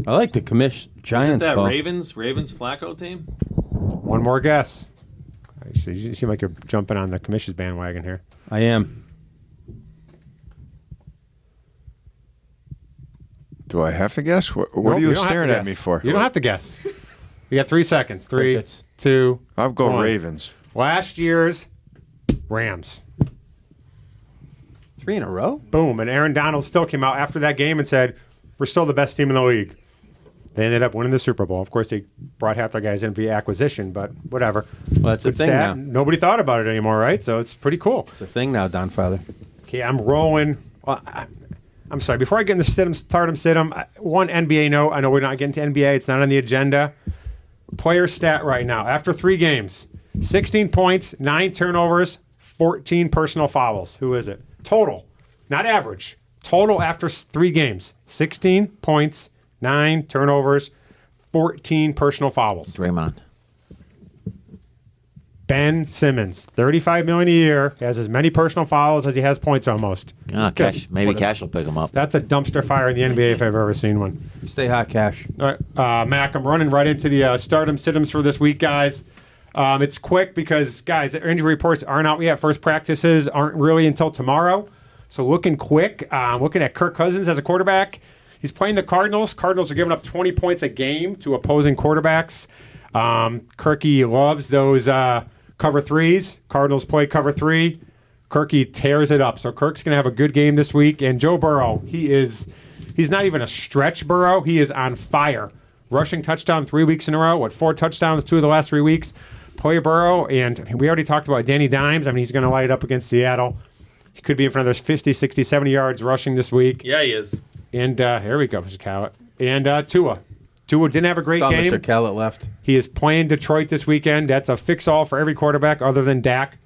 I like the commish Isn't Giants that call. Ravens Flacco team? One more guess. You seem like you're jumping on the Kamish's bandwagon here. I am. Do I have to guess? What Nope, are you don't have staring to at me guess. for? You don't have to guess. You got 3 seconds. 3, Crickets. 2, I'll go 1. Ravens. Last year's Rams. 3 in a row? Boom. And Aaron Donald still came out after that game and said, we're still the best team in the league. They ended up winning the Super Bowl. Of course, they brought half their guys in via acquisition, but whatever. Well, it's a Good thing stat. now. Nobody thought about it anymore, right? So it's pretty cool. It's a thing now, Don Father. Okay, I'm rolling. I'm sorry. Before I get into stardom, one NBA note. I know we're not getting to NBA. It's not on the agenda. Player stat right now. After 3 games, 16 points, 9 turnovers, 14 personal fouls. Who is it? Total. Not average. Total after 3 games. 16 points, 9 turnovers, 14 personal fouls. Draymond. Ben Simmons, $35 million a year, has as many personal fouls as he has points almost. Maybe Cash will pick him up. That's a dumpster fire in the NBA if I've ever seen one. Stay hot, Cash. All right, Mac, I'm running right into the stardom sit-ems for this week, guys. It's quick because, guys, injury reports aren't out yet. First practices aren't really until tomorrow. So looking quick, looking at Kirk Cousins as a quarterback. He's playing the Cardinals. Cardinals are giving up 20 points a game to opposing quarterbacks. Kirky loves those cover 3s. Cardinals play cover 3. Kirky tears it up. So Kirk's going to have a good game this week. And Joe Burrow, he's not even a stretch Burrow. He is on fire. Rushing touchdown 3 weeks in a row. 4 touchdowns 2 of the last 3 weeks. Play Burrow. And we already talked about Danny Dimes. I mean, he's going to light it up against Seattle. He could be in front of those 50, 60, 70 yards rushing this week. Yeah, he is. And here we go, Mr. Cowett. And Tua. Tua didn't have a great Saw game. Mr. Callett left. He is playing Detroit this weekend. That's a fix-all for every quarterback other than Dak.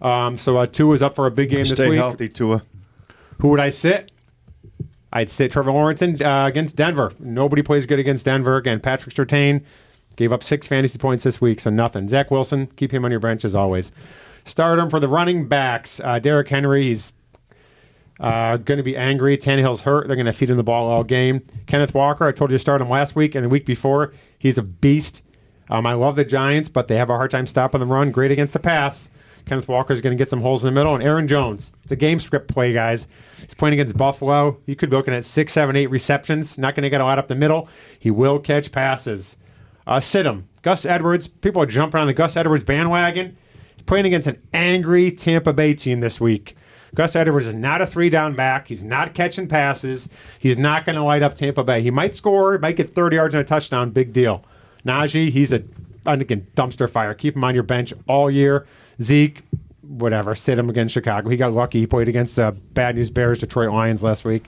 So Tua's up for a big game this Stay week. healthy, Tua. Who would I sit? I'd say Trevor Lawrence against Denver. Nobody plays good against Denver. Again, Patrick Surtain gave up 6 fantasy points this week, so nothing. Zach Wilson, keep him on your bench as always. Start him for the running backs. Derrick Henry, he's going to be angry. Tannehill's hurt. They're going to feed him the ball all game. Kenneth Walker, I told you to start him last week and the week before. He's a beast. I love the Giants, but they have a hard time stopping the run. Great against the pass. Kenneth Walker's going to get some holes in the middle. And Aaron Jones, it's a game script play, guys. He's playing against Buffalo. You could be looking at 6, 7, 8 receptions. Not going to get a lot up the middle. He will catch passes. Sit him. Gus Edwards, people are jumping on the Gus Edwards bandwagon. He's playing against an angry Tampa Bay team this week. Gus Edwards is not a 3-down back. He's not catching passes. He's not going to light up Tampa Bay. He might score. He might get 30 yards and a touchdown. Big deal. Najee, he's a dumpster fire. Keep him on your bench all year. Zeke, whatever, sit him against Chicago. He got lucky. He played against Bad News Bears, Detroit Lions last week.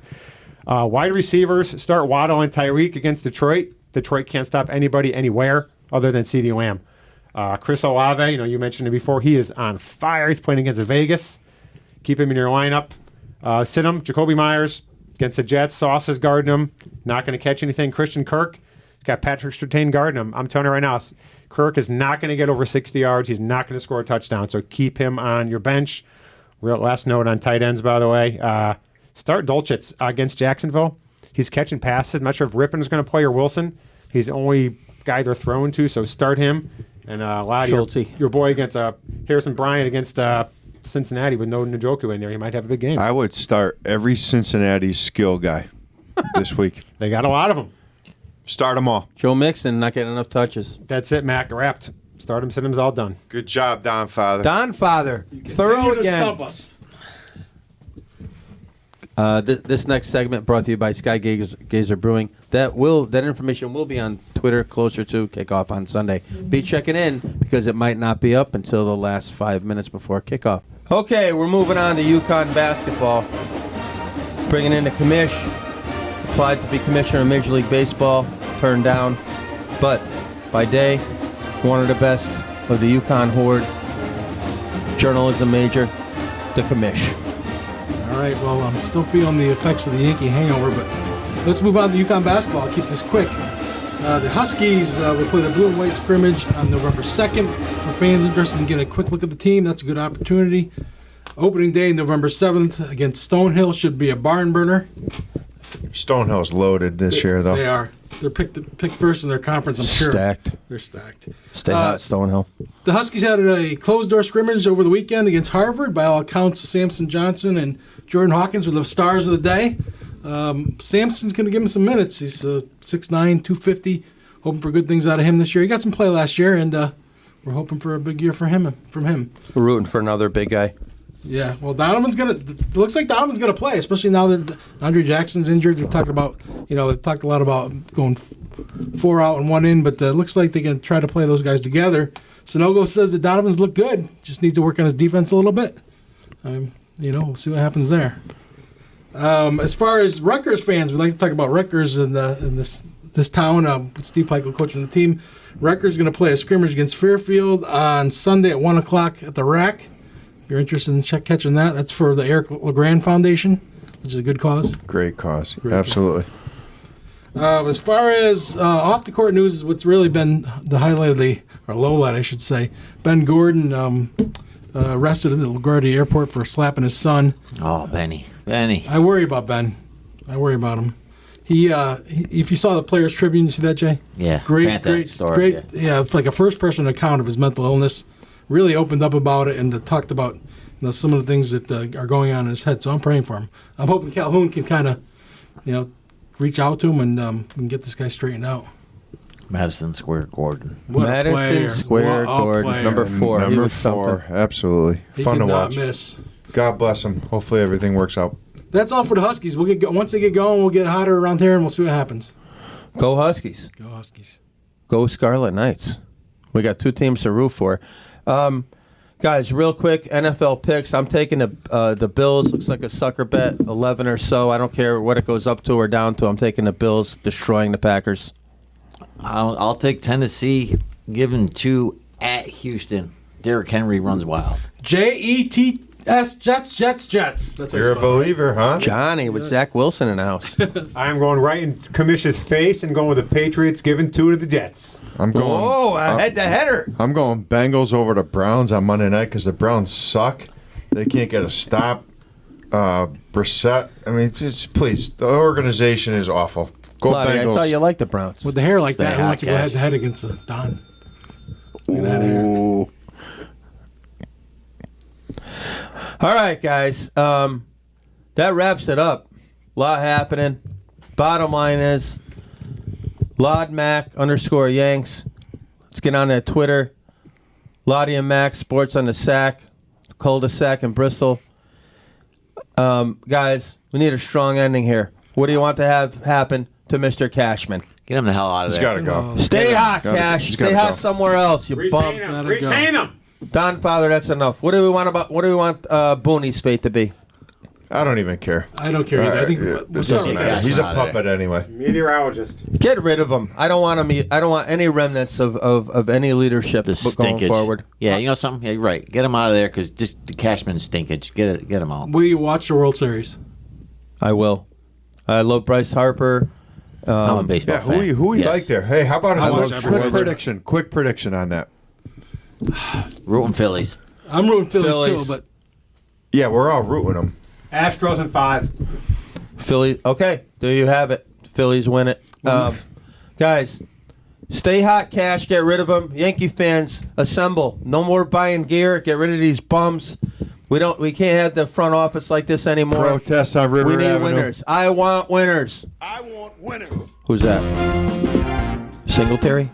Wide receivers, start Waddle and Tyreek against Detroit. Detroit can't stop anybody anywhere other than CeeDee Lamb. Chris Olave, you mentioned it before. He is on fire. He's playing against Vegas. Keep him in your lineup. Sit him. Jacoby Myers against the Jets. Sauce is guarding him. Not going to catch anything. Christian Kirk. Got Patrick Surtain guarding him. I'm telling you right now, Kirk is not going to get over 60 yards. He's not going to score a touchdown. So keep him on your bench. Last note on tight ends, by the way. Start Dulcich against Jacksonville. He's catching passes. I'm not sure if Rippon is going to play or Wilson. He's the only guy they're throwing to, so start him. And Loddy, your boy against Harrison Bryant against Cincinnati with no Njoku in there. He might have a big game. I would start every Cincinnati skill guy this week. They got a lot of them. Start them all. Joe Mixon not getting enough touches. That's it, Mac. Wrapped. Start him, sit him's all done. Good job, Don Father. Don Father. Thorough again. Stump us. This next segment brought to you by Sky Gazer Brewing. That information will be on Twitter closer to kickoff on Sunday. Be checking in because it might not be up until the last 5 minutes before kickoff. Okay, we're moving on to UConn basketball. Bringing in the commish. Applied to be commissioner of Major League Baseball. Turned down. But by day, one of the best of the UConn horde. Journalism major, the commish. All right, well, I'm still feeling the effects of the Yankee hangover, but let's move on to UConn basketball. I'll keep this quick. The Huskies will play the blue and white scrimmage on November 2nd. For fans interested in getting a quick look at the team, that's a good opportunity. Opening day, November 7th, against Stonehill, should be a barn burner. Stonehill's loaded this year, though. They are. They're picked first in their conference, I'm sure. Stacked. They're stacked. Stay hot, Stonehill. The Huskies had a closed-door scrimmage over the weekend against Harvard. By all accounts, Samson Johnson and Jordan Hawkins were the stars of the day. Samson's going to give him some minutes. He's 6'9", 250. Hoping for good things out of him this year. He got some play last year, and we're hoping for a big year from him. We're rooting for another big guy. Yeah, well, looks like Donovan's gonna play, especially now that Andre Jackson's injured. They talked a lot about going 4 out and 1 in, but it looks like they can try to play those guys together. Sonogo says that Donovan's look good, just needs to work on his defense a little bit. We'll see what happens there. As far as Rutgers fans, we like to talk about Rutgers in this town. Steve Peichel coaching the team. Rutgers is going to play a scrimmage against Fairfield on Sunday at 1 o'clock at the Rack. If you're interested in catching that, that's for the Eric LeGrand Foundation, which is a good cause. Great cause. Absolutely. As far as off-the-court news, is what's really been the highlight or low light, I should say. Ben Gordon arrested at LaGuardia Airport for slapping his son. Oh, Benny. I worry about Ben. I worry about him. He if you saw the Players Tribune, you see that, Jay? Yeah. Great story. Yeah, it's like a first-person account of his mental illness. Really opened up about it and talked about some of the things that are going on in his head. So I'm praying for him. I'm hoping Calhoun can kind of, reach out to him and get this guy straightened out. Madison Square Gordon. Madison Square Gordon, number 4. Number 4, absolutely. Fun to watch. Miss. God bless him. Hopefully everything works out. That's all for the Huskies. Once they get going, we'll get hotter around here and we'll see what happens. Go Huskies. Go Huskies. Go Scarlet Knights. We got 2 teams to root for. Guys, real quick, NFL picks. I'm taking the Bills. Looks like a sucker bet, 11 or so. I don't care what it goes up to or down to. I'm taking the Bills, destroying the Packers. I'll take Tennessee, giving 2 at Houston. Derrick Henry runs wild. JET Jets. That's how You're a you spell it. believer, huh? Johnny with Zach Wilson in the house. I'm going right in Comish's face and going with the Patriots, giving 2 to the Jets. I'm going. Whoa, a head-to-header. I'm going Bengals over the Browns on Monday night because the Browns suck. They can't get a stop. Brissett. I mean, just please. The organization is awful. Go Loddy, I Bengals. thought you liked the Browns. With the hair like that, Stay who hot, wants to go Cash. head-to-head against Don? Look at that hair. Ooh. All right, guys. That wraps it up. A lot happening. Bottom line is LodMac_Yanks. Let's get on that Twitter. Loddy and Mac Sports on the SAC, cul-de-sac in Bristol. Guys, we need a strong ending here. What do you want to have happen to Mr. Cashman? Get him the hell out of He's there. got to go. Stay hot, Gotta- Cash. he's Stay gotta hot go. somewhere else, you bum. Retain him. Gotta Retain go. him. Don Father, that's enough. What do we want Booney's fate to be? I don't even care. I don't care either. I think It what's doesn't up? matter. He's a Out of there. puppet anyway. Meteorologist. Get rid of him. I don't want him. I don't want any remnants of any leadership The going stinkage. forward. Yeah, you know something? Yeah, you're right. Get him out of there because just the Cashman stinkage. Get him out. Will you watch the World Series? I will. I love Bryce Harper. I'm a baseball Yeah, fan. who you Yes. like there? Hey, how about I watch a every quick World prediction? Quick prediction on that. Rooting Phillies. I'm rooting Phillies, Phillies. too, but Yeah, we're all rooting them. Astros in 5. Philly. Okay, there you have it. Phillies win it. Guys, stay hot, Cash. Get rid of them. Yankee fans, assemble. No more buying gear. Get rid of these bums. We can't have the front office like this anymore. Protest on River We need Avenue. winners. I want winners. I want winners. Who's that? Singletary?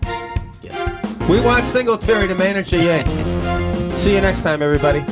Yes. We want Singletary to manage the Yanks. See you next time, everybody.